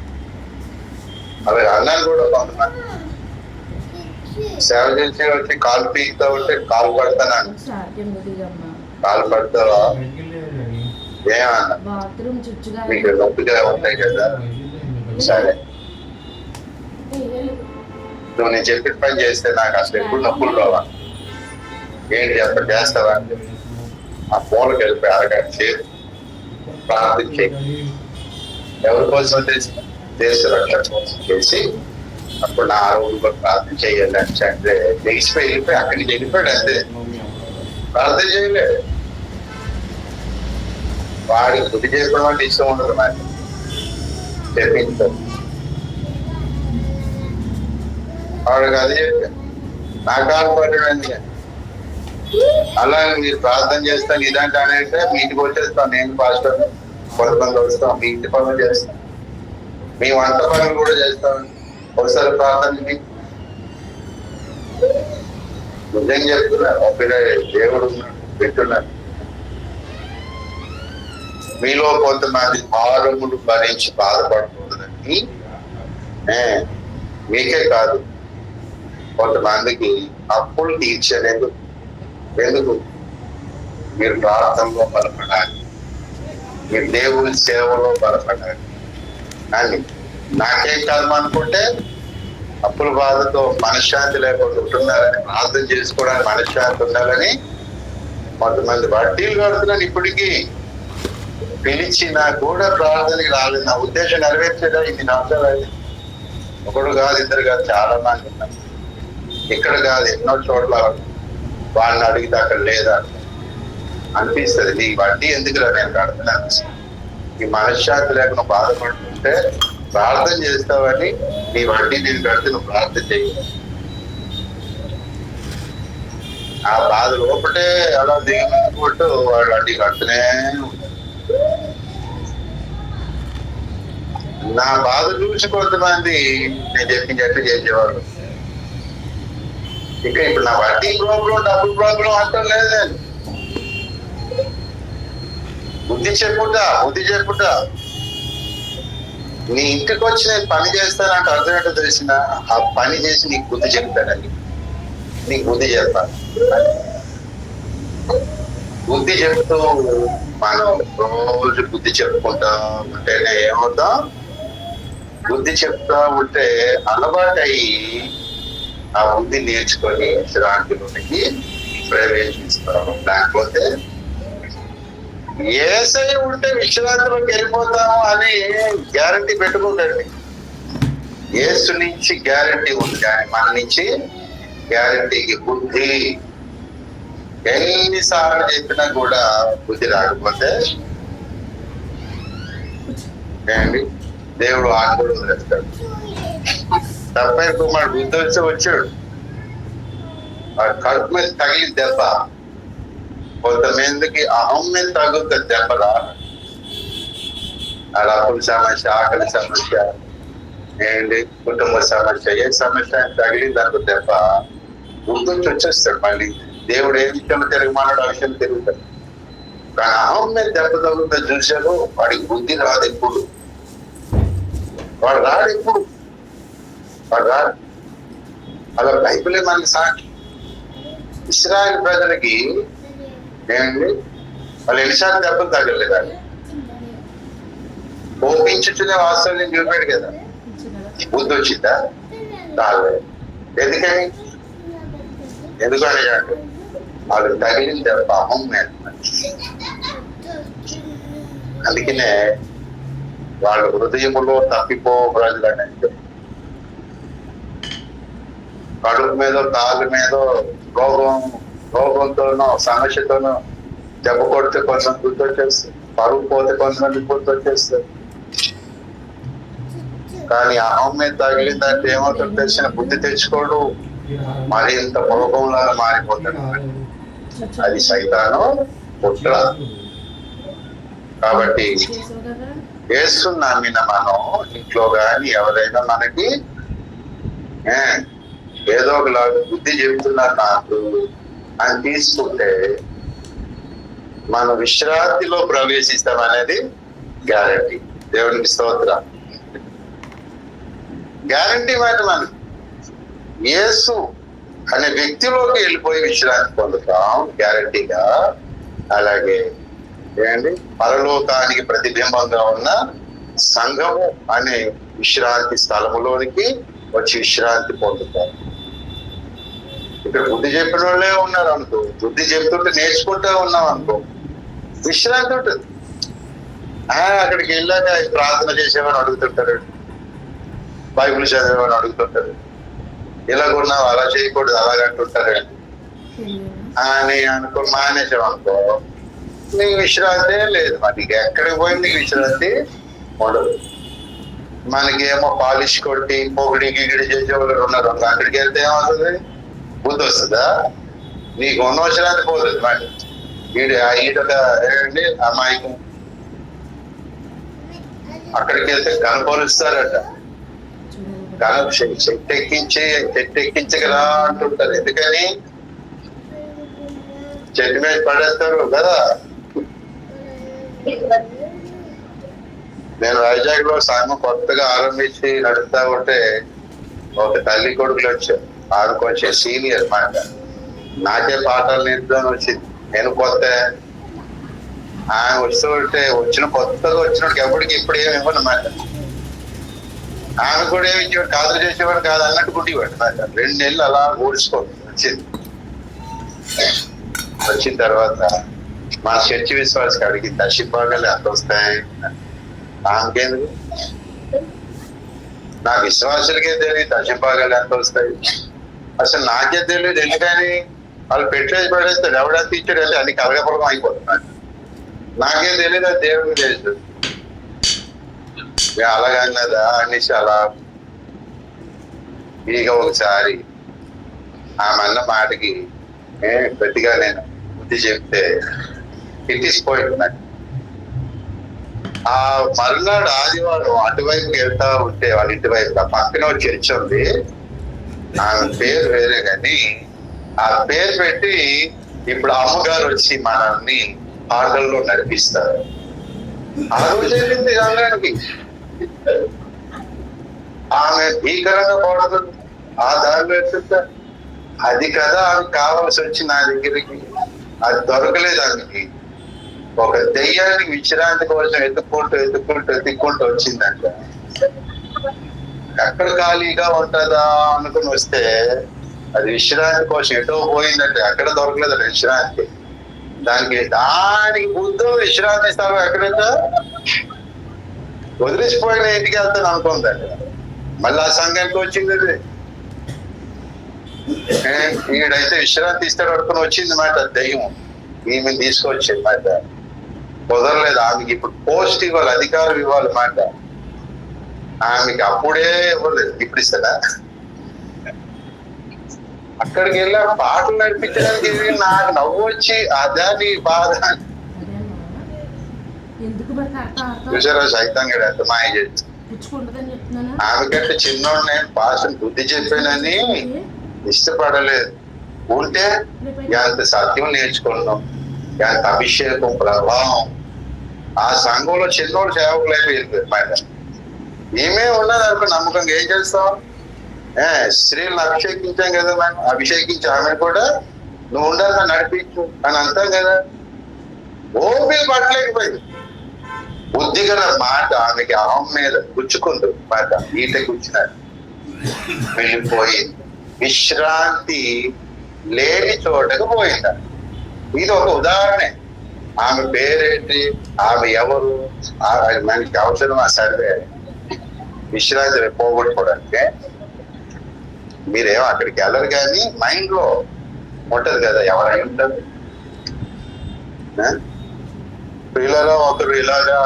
అవి అన్నాను కూడా కొంతమంది సేవ చేసే వచ్చి కాలు పీకుతా ఉంటే కాలు పడతాను. కాలు పడతావా? ఏమన్నా మీకు నొప్పిగా ఉంటాయి కదా. సరే, నువ్వు నేను చెప్పిన పని చేస్తే నాకు అసలు ఎప్పుడు నొప్పులు రావా? ఏంటి అప్పుడు చేస్తావా అంటే ఆ ఫోన్కి వెళ్ళిపోయి అరగంట చేసి ప్రార్థన చేయి. ఎవరి కోసం దేశ రక్షణ కోసం చేసి అప్పుడు నా ఆరోగ్యం కూడా ప్రార్థన చేయాలి అంటే లెగిసిపోయి వెళ్ళిపోయి అక్కడి నుంచి వెళ్ళిపోయాడు. అంతే, ప్రార్థన చేయలేడు. వాడికి బుద్ధి చేసుకోవడం అంటే ఇష్టం ఉండదు. మరి చెప్పించారు వాడికి అది చెప్పాను. నా కాలు పడ్డాడు. అలాగే మీరు ప్రార్థన చేస్తాను ఇదంటే అంటే మీ ఇంటికి వచ్చేస్తాం, నేను పాస్టర్ కొంతమంది వస్తాం, మీ ఇంటి పనులు చేస్తాం, మీ వంట పనులు కూడా చేస్తాం. ఒకసారి ప్రార్థన నిజంగా చెప్తున్నారు, ఒక దేవుడు ఉన్నాడు, పెట్టున్నారు. మీలో కొంతమంది భారములు భరించి బాధపడకూడదని మీకే కాదు, కొంతమందికి అప్పులు తీర్చలేదు. ఎందుకు? మీరు ప్రార్థనలో బలపడాలి, మీరు దేవుని సేవలో బలపడాలి అని. నాకేం కర్మ అనుకుంటే అప్పుల బాధతో మనశ్శాంతి లేకుండా ఉంటున్నారని, ప్రార్థన చేసుకోవడానికి మనశ్శాంతి ఉండాలని కొంతమంది వడ్డీలు కడుతున్నాను. ఇప్పటికీ పిలిచినా కూడా ప్రార్థనకి రాలేదు. నా ఉద్దేశం నెరవేర్చేదా? ఇన్ని సంవత్సరాలు అయింది. ఒకడు కాదు, ఇద్దరు కాదు, చాలా మంది ఉన్నారు. ఇక్కడ కాదు, ఎన్నో చోట్ల వాళ్ళని అడిగితే అక్కడ లేదా అనిపిస్తుంది. నీ వడ్డీ ఎందుకురా నేను కడుతున్నాను, నీ మనశ్శాంతి లేకుండా బాధపడుతుంటే ప్రార్థన చేస్తావని నీ వడ్డీ నేను కడితే నువ్వు ప్రార్థన చేయి. ఆ బాధ లోపటే అలా దిగుకుంటూ వాళ్ళు వడ్డీ కడుతూనే ఉంటారు. నా బాధ చూసి కొంతమంది నేను చెప్పినట్టు చేసేవాళ్ళు. ఇక ఇప్పుడు నా వడ్డీ ప్రాబ్లం, డబ్బుల ప్రాబ్లం అంటాం లేదు. నేను బుద్ధి చెప్పుట నీ ఇంటికి వచ్చి నేను పని చేస్తానంటే అర్థం ఏంటో తెలిసిన, ఆ పని చేసి నీకు బుద్ధి చెప్తానని, నీకు బుద్ధి చెప్పాలి. బుద్ధి చెప్తూ మనం రోజు బుద్ధి చెప్పుకుంటా ఉంటేనే ఏమవుతాం, బుద్ధి చెప్తా ఉంటే అలవాటు అయ్యి ఆ బుద్ధి నేర్చుకొని విశ్రాంతిలోనికి ప్రవేశిస్తాం. లేకపోతే ఏసై ఉంటే విశ్రాంతిలోకి వెళ్ళిపోతాము అని గ్యారంటీ పెట్టుకోకండి. ఏసు నుంచి గ్యారంటీ ఉంది, కానీ మన నుంచి గ్యారంటీకి బుద్ధి ఎన్నిసార్లు చెప్పినా కూడా బుద్ధి రాకపోతే ఏంటి, దేవుడు ఆందోళన వదిలేస్తాడు. తప్పై కుమారుడు బుద్ధి వచ్చి వచ్చాడు, ఆ కడుపు మీద తగిలి దెబ్బ, కొంతమందికి అహం మీద తగులుతుంది దెబ్బలా. అలా అప్పుల సమస్య, ఆకలి సమస్య, ఏంటి కుటుంబ సమస్య, ఏ సమస్య తగిలింది అనుకో దెబ్బ, బుద్ధి వచ్చేస్తాడు. మళ్ళీ దేవుడు ఏ విషయంలో తిరగమన్నాడు ఆ విషయం తిరుగుతాడు. కానీ అహం మీద దెబ్బ తగులుతుంది చూశాడు, వాడికి బుద్ధి రాదు. ఎప్పుడు వాడు రాడు, ఎప్పుడు వాడు రాడు. అలా బైబిలే మనకి సాక్షి. ఇశ్రాయేలు ప్రజలకి ఏంటి, వాళ్ళు ఎన్నిసార్లు దెబ్బలు తగలేదు, అని కోపించుకునే వాస్తవం చూపాడు కదా. బుద్ధి వచ్చిందా? రాలేదు. ఎందుకని అంటే వాళ్ళకి తగిలిన దెబ్బ అహం మీద. అందుకనే వాళ్ళ హృదయములో తప్పిపో ప్రజలు అనేది, కడుపు మీద, కాలు మీద రోగంతోనో సమస్యతోనో దెబ్బ కొడితే కొంతమంది గుర్తొచ్చేస్తుంది, పరువు పోతే కొంతమంది గుర్తొచ్చేస్తుంది. కానీ అహం మీద తగిలిందంటే ఏమవుతుందో తెలిసిన బుద్ధి తెచ్చుకోడు, మరింత రోగంలాగా మారిపోతాడు. అది సైతాను కుట్ర. కాబట్టి యేసు నమ్మిన మనం ఇంట్లో కానీ ఎవరైనా మనకి ఏదో ఒకలాగా బుద్ధి చెప్తున్నారు నాకు అని తీసుకుంటే మనం విశ్రాంతిలో ప్రవేశిస్తాం అనేది గ్యారంటీ. దేవునికి స్తోత్రం. గ్యారంటీ మాట మనం యేసు అనే వ్యక్తిలోకి వెళ్ళిపోయి విశ్రాంతి పొందుతాం గ్యారంటీగా. అలాగే ఏంటి, పరలోకానికి ప్రతిబింబంగా ఉన్న సంఘము అనే విశ్రాంతి స్థలములోనికి వచ్చి విశ్రాంతి పొందుతాం. ఇక్కడ బుద్ధి చెప్పిన వాళ్ళే ఉన్నారు అనుకో, బుద్ధి చెప్తుంటే నేర్చుకుంటూ ఉన్నాం అనుకో, విశ్రాంతి ఉంటుంది. అక్కడికి వెళ్ళాక ప్రార్థన చేసేవారు అడుగుతుంటారు, బైబిల్ చదివేవారు అడుగుతుంటారు, ఇలాగున్నావు అలా చేయకూడదు అలాగంటుంటారు అని అనుకో, మానేసాం అనుకో, నీకు విశ్రాంతి లేదు. మనకి ఎక్కడికి పోయింది నీకు విశ్రాంతి ఉండదు. మనకేమో పాలిష్ కొట్టి పొగిడి గిగిడి చేసేవాళ్ళు ఉన్నారు, అక్కడికి వెళ్తే ఏమవుతుంది? బుద్ధి వస్తుందా? నీకు ఉన్నవసరానికి పోతుంది మరి. ఈడొక ఏంటండి అమాయకం, అక్కడికి వెళ్తే కనపరుస్తారట, చెట్టెక్కించగరా అంటుంటారు. ఎందుకని? చెట్టు మీద పడేస్తారు కదా. నేను వైజాగ్ లో సంఘం కొత్తగా ఆరంభించి నడుపుతా ఉంటే ఒక తల్లి కొడుకులు వచ్చారు. ఆమె కొంచెం సీనియర్ మాట, నాకే పాఠాలు నేర్పుదాని వచ్చింది. నేను కొత్త, ఆమె వస్తూ ఉంటే కొత్తగా వచ్చినోడికి ఎప్పటికి ఇప్పుడు ఏమి ఇవ్వను మాట. ఆమె కూడా ఏమి ఇచ్చేవాడు కాదు, చేసేవాడు కాదు అన్నట్టు కుట్టివాడు మాట. 2 నెలలు అలా ఊడ్చుకోండి వచ్చింది. వచ్చిన తర్వాత మా చర్చి విశ్వాసకి అడిగి దశభాగాలు ఎంత వస్తాయి? ఆమెకేందుకు, నా విశ్వాసులకే తెలియదు దశభాగాలు ఎంత వస్తాయి. అసలు నాకే తెలియదు. ఎందుకని? వాళ్ళు పెట్టేసి పడేస్తారు. ఎవడంత ఇచ్చాడు అంటే అన్ని కలగపడకం అయిపోతున్నాడు. నాకేం తెలియదు, అది దేవుడికి తెలుసు. అలాగన్నదా అనేసి అలా ఇక ఒకసారి ఆమె అన్న మాటకి గట్టిగా నేను బుద్ధి చెప్తే తిట్టిసిపోయింది నాకు. ఆ మరునాడు ఆదివారం అటువైపుకి వెళ్తా ఉంటే వాళ్ళ ఇంటి వైపు పక్కన చర్చ్ ఉంది. ఆమె పేరు వేరే కానీ ఆ పేరు పెట్టి ఇప్పుడు అమ్మగారు వచ్చి మనల్ని ఆటల్లో నడిపిస్తారు. ఆ రోజు జరిగింది రంగానికి. ఆమె భీకరంగా పడదు, ఆ దారిలో ఎత్తుతా. అది కదా ఆమె కావాల్సి వచ్చి నా దగ్గరికి. అది దొరకలేదు ఆమెకి. ఒక దెయ్యానికి విశ్రాంతి కోసం ఎత్తుక్కుంటూ వచ్చిందంట. ఎక్కడ ఖాళీగా ఉంటుందా అనుకుని వస్తే అది విశ్రాంతి కోసం ఎటో పోయిందంటే అక్కడ దొరకలేదు విశ్రాంతి. దానికి బుద్ధు విశ్రాంతి స్థలం ఎక్కడైతే వదిలేసిపోయిన ఇంటికి వెళ్తాను అనుకుందండి. మళ్ళీ ఆ సంఘానికి వచ్చింది. ఈడైతే విశ్రాంతి ఇస్తాడు అనుకుని వచ్చింది మాట దయ్యం. ఈమె తీసుకొచ్చింది మాట. కుదరలేదు. ఆమెకి ఇప్పుడు పోస్ట్ ఇవ్వాలి, అధికారం ఇవ్వాలి మాట. ఆమెకి అప్పుడే ఇవ్వలేదు, ఇప్పుడు ఇస్తాడా? అక్కడికి వెళ్ళా పాటలు నడిపించడానికి నాకు నవ్వు వచ్చి అదా నీ బాధ చూసారా? సైతంగా ఎంత మాయ చేసి ఆమెకంటే చిన్నోడు నేను పాస్టర్ బుద్ధి చెప్పానని ఇష్టపడలేదు. ఉంటే ఎంత సత్యం నేర్చుకున్నాం, ఎంత అభిషేకం ప్రభావం. ఆ సంఘంలో చిన్నోడు సేవకులు అయిపోయింది మాట. ఏమే ఉన్నది అనుకో నమ్మకంగా ఏం చేస్తాం? స్త్రీలను అభిషేకించాం కదా, మనం అభిషేకించి ఆమె కూడా నువ్వు ఉండాలి నడిపించు అని అంటాం కదా. ఓపిక పట్టలేకపోయింది. బుద్ధి గల మాట ఆమెకి అహం మీద గుచ్చుకుంది మాట. ఈట గుచ్చినాడు, వెళ్ళిపోయింది. విశ్రాంతి లేని చోటకు పోయింది. ఇది ఒక ఉదాహరణ. ఆమె పేరేంటి, ఆమె ఎవరు, మనకి అవసరం ఆ సర్వే విశ్రాంతి పోగొట్టుకోవడానికి. మీరేమో అక్కడికి వెళ్ళరు కానీ మైండ్ లో ఉంటది కదా ఎవరై ఉంటారు. పిల్లలు ఒకరు ఇలాగా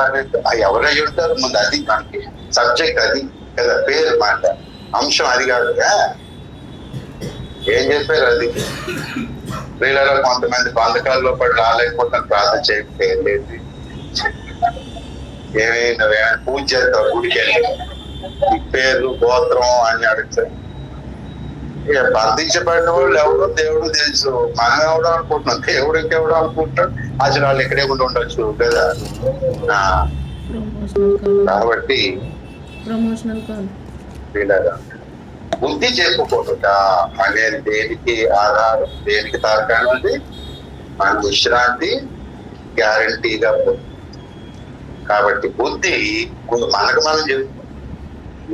ఎవరై ఉంటారు. ముందు అది మనకి సబ్జెక్ట్ అది కదా, పేరు మాట, అంశం అది కాదు. ఏం చెప్పారు అది? పిల్లలు కొంతమంది బంధకాల్లో పడి రాలేకపోతే ప్రార్థన చేయకపోతే ఏమైనా పూజ చేస్తావు గుడికి వెళ్ళి పేర్లు గోత్రం అని అడుగుతారు. ఇక బంధించబడిన వాళ్ళు ఎవడో దేవుడు తెలుసు. మనం ఎవడో అనుకుంటున్నాం, దేవుడు ఇంకెవడో అనుకుంటాం. అసలు వాళ్ళు ఎక్కడే కూడా ఉండొచ్చు కదా. కాబట్టి బుద్ధి చెప్పుకోట అనేది దేనికి ఆధారం, దేనికి తార్కాణం? అది మన విశ్రాంతి గ్యారంటీగా పోతుంది. కాబట్టి బుద్ధి మనకు మనం చెప్పుకో.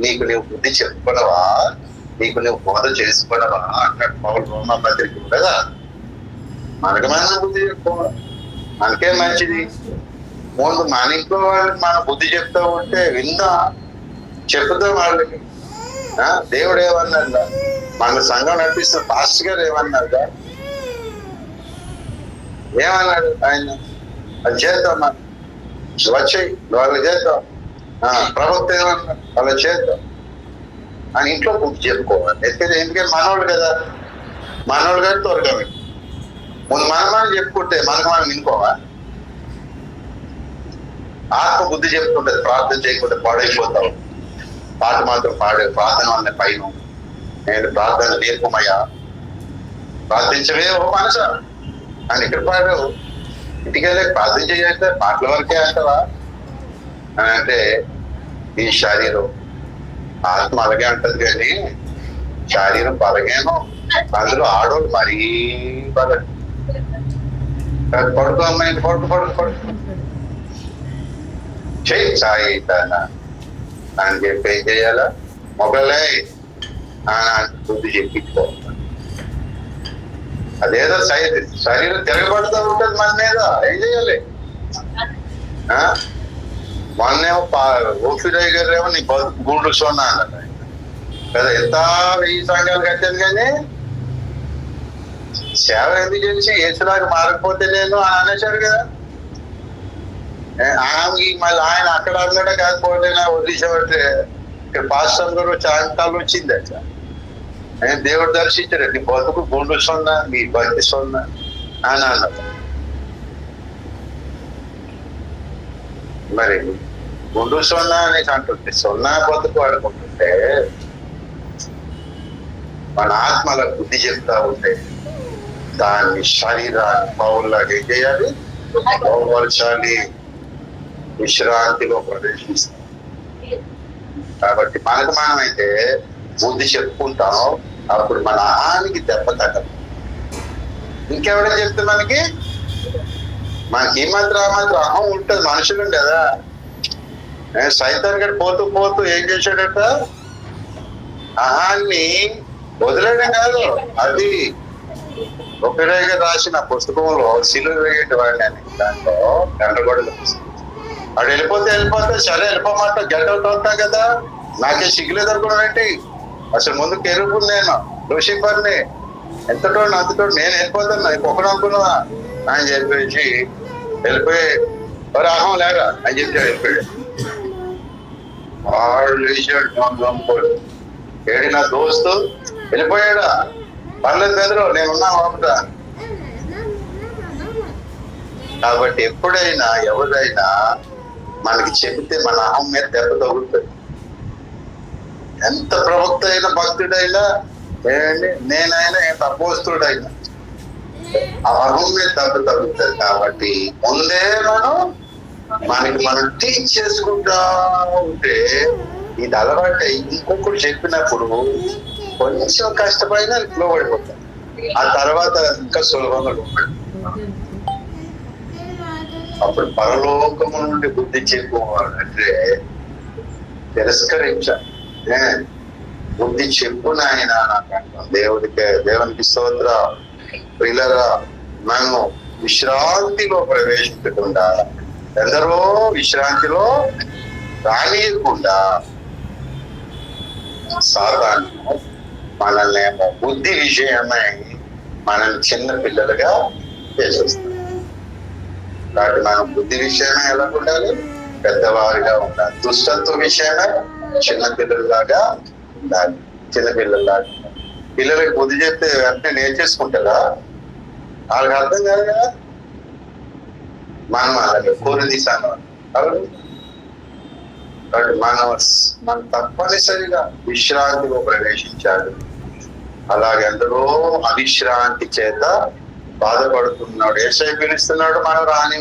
నీకు నువ్వు బుద్ధి చెప్పుకోవడవా, నీకు నువ్వు బోధ చేసుకోవడమా అన్నట్టు పౌలు రోమా పత్రిక కదా. మనకు మనం బుద్ధి చెప్పుకోవాలి, మనకే మంచిది. ముందు మన ఇంట్లో వాళ్ళకి మన బుద్ధి చెప్తా ఉంటే విందా, చెప్తాం వాళ్ళకి. దేవుడు ఏమన్నాడు? మన సంఘం నడిపిస్తున్న పాస్టర్ గారు ఏమన్నాడు? ఏమన్నాడు ఆయన? అది చేద్దాం, మనం వచ్చాయి వాళ్ళు చేద్దాం. ప్రభుత్వం ఏమన్నాడు? వాళ్ళు చేద్దాం అని ఇంట్లో బుద్ధి చెప్పుకోవాలి. ఎందుకంటే మనోళ్ళు కదా, మనోళ్ళు కానీ త్వరగా ముందు మనం చెప్పుకుంటే మనకు మనం వినుకోవా? ఆత్మ బుద్ధి చెప్పుకుంటుంది, ప్రార్థన చేయకుంటే పాడైపోతావు. పాట మాత్రం పాడే ప్రార్థన వల్ల పైన నేను ప్రార్థన నేర్పమయ్యా, ప్రార్థించవే ఓ మనస అని ఇక్కడ పాడావు. ఇంటికి వెళ్ళి ప్రార్థన చేయాలంటే పాటల వరకే అంటావా అని అంటే ఈ శరీరం ఆత్మ అలాగే అంటది, కానీ శరీరం బలగేను. అందులో ఆడవాళ్ళు మరీ బల పడుకో అమ్మాయి, పడుకు చెయ్యి సాయి అని చెప్పి ఏం చేయాలా? మొగలే బుద్ధి చెప్పించుకో. అదేదో శరీరం తిరగబడుతూ ఉంటుంది మన మీద, ఏం చేయాలి? మొన్నేమో ఓఫీరాయ్ గారు ఏమో నీ బతుకు గూడు సోనా అన్నది కదా. ఎంత 1000 సంఘాలు కట్టాను కానీ సేవ ఎందుకు చేసి ఏసులాగా మారకపోతే నేను అని అనేశారు కదా. ఆమెకి మళ్ళీ ఆయన అక్కడ అన్నాడే కాకపోతే వదిలేసేవాటే ఇక్కడ పాస్టర్ గారు చాంతాలు వచ్చింది అట్లా. నేను దేవుడు దర్శించాడు, నీ బతుకు గుండు సొన్నా, నీ భక్తి సొన్నా అని అన్నది. మరి గుండు సొన్నా అనేసి అంటుంటే సొన్నా బతుకు ఆడుకుంటుంటే మన ఆత్మల బుద్ధి చెప్తా ఉంటే దాన్ని శరీరాన్ని పౌరులాగా ఏం చేయాలి? బహుపరచాలి, విశ్రాంతిలో ప్రవేశిస్తాం. కాబట్టి మనకు మనమైతే బుద్ధి చెప్పుకుంటాం, అప్పుడు మన ఆహానికి దెబ్బ తగ్గదు. ఇంకెవడని చెప్తే మనకి ఈ మాత్రం ఆ మాత్రం అహం ఉంటుంది. మనుషులు కదా. సైతాన్ గడి పోతూ ఏం చేశాడట? అహాన్ని వదిలేయడం కాదు, అది ఒకటేగా రాసిన పుస్తకంలో సిలువ వేయటి వాడిని దాంట్లో గంటగొడలు వాడు వెళ్ళిపోతే సరే వెళ్ళిపోమాట గంట అవుతాం కదా. నాకే సిగ్గులేదు అనుకున్నాను ఏంటి? అసలు ముందు కెరుపు నేను లూసిఫర్ని ఎంతటో అంతటో నేను వెళ్ళిపోతాను ఒకడు అనుకున్నావా అని చెప్పేసి వెళ్ళిపోయి మరి అహం లేరా అని చెప్పి వెళ్ళిపోయాడు. వాడు లేచాడు, ఏడి నా దోస్తు వెళ్ళిపోయాడా? పర్లేదు బెదరు, నేనున్నా బాబుట. కాబట్టి ఎప్పుడైనా ఎవరైనా మనకి చెబితే మన అహం మీద దెబ్బ తగులుతుంది. ఎంత ప్రవక్త అయినా, భక్తుడైనా, నేనైనా, ఎంత అపోస్తుడైనా ఆ అహం మీద దెబ్బ తగులుతుంది. కాబట్టి ముందే మనం టీచ్ చేసుకుంటా ఉంటే ఇది అలవాటు ఇంకొకటి చెప్పినప్పుడు కొంచెం కష్టపడినా లోబడిపోతాం. ఆ తర్వాత ఇంకా సులభంగా అప్పుడు పరలోకము నుండి బుద్ధి చెప్పుకోవాలంటే తిరస్కరించాలి. బుద్ధి చెప్పు నాయన నాకంటాం. దేవునికి స్తోత్ర. ప్రియులరా, మనం విశ్రాంతిలో ప్రవేశించకుండా, ఎందరో విశ్రాంతిలో రానియకుండా సాతాను మనల్ని బుద్ధి విషయమై మనల్ని చిన్న పిల్లలుగా చేసేస్తాం. కాబట్టి మనం బుద్ధి విషయమే ఎలా ఉండాలి? పెద్దవారిగా ఉండాలి. దుష్టత్వ విషయమే చిన్న పిల్లలలాగా ఉండాలి. చిన్న పిల్లలలాగా పిల్లలకి బుద్ధి చెప్తే వెంటనే నేర్చేసుకుంటారా? వాళ్ళకి అర్థం కాదు కదా. మనం అలాగే కోరి తీసాను. కాబట్టి మనం తప్పనిసరిగా విశ్రాంతిలో ప్రవేశించాలి. అలాగెందరో అవిశ్రాంతి చేత బాధపడుతున్నాడు. ఏసై పిలుస్తున్నాడు, మనం రాని.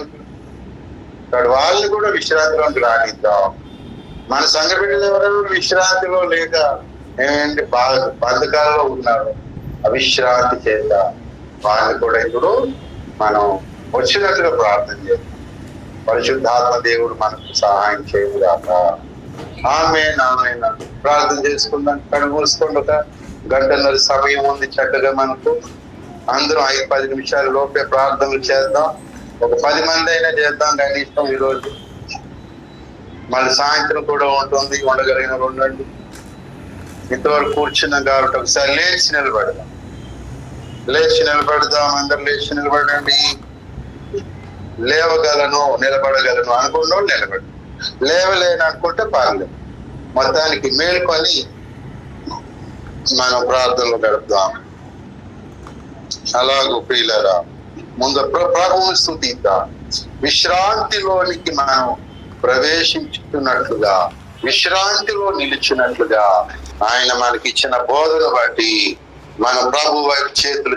వాళ్ళని కూడా విశ్రాంతిలోకి రానిద్దాం. మన సంఘ బిడ్డలు ఎవరెవరు విశ్రాంతిలో లేక బంధకాలలో ఉన్నారు, అవిశ్రాంతి చేత వాళ్ళని కూడా ఇప్పుడు మనం వచ్చినట్టుగా ప్రార్థన చేద్దాం. పరిశుద్ధాత్మ దేవుడు మనకు సహాయం చేయగాక. ఆమేన్. ప్రార్థన చేసుకుందాం. కళ్ళు మూసుకోండి. ఒక గంటన్నర సమయం ఉంది చక్కగా మనకు. అందరం 5-10 నిమిషాల లోపే ప్రార్థనలు చేద్దాం. ఒక 10 మంది అయినా చేద్దాం కనీసం ఈరోజు. మళ్ళీ సాయంత్రం కూడా ఉంటుంది, ఉండగలిగిన ఉండండి. ఇంతవరకు కూర్చున్నాం కాబట్టి ఒకసారి లేచి నిలబడదాం. అందరు లేచి నిలబడండి. లేవగలను, నిలబడగలను అనుకున్న నిలబడి, లేవలేను అనుకుంటే పర్లేదు. మొత్తానికి మేల్కొని మనం ప్రార్థనలు గడుపుదాం. అలాగూ ప్రియులరా, ముందు ప్రభువుని స్తుతిద్దాం. విశ్రాంతిలోనికి మనం ప్రవేశించుతున్నట్లుగా, విశ్రాంతిలో నిలిచినట్లుగా ఆయన మనకి ఇచ్చిన బోధన బట్టి మన ప్రభు వైపు చేతులు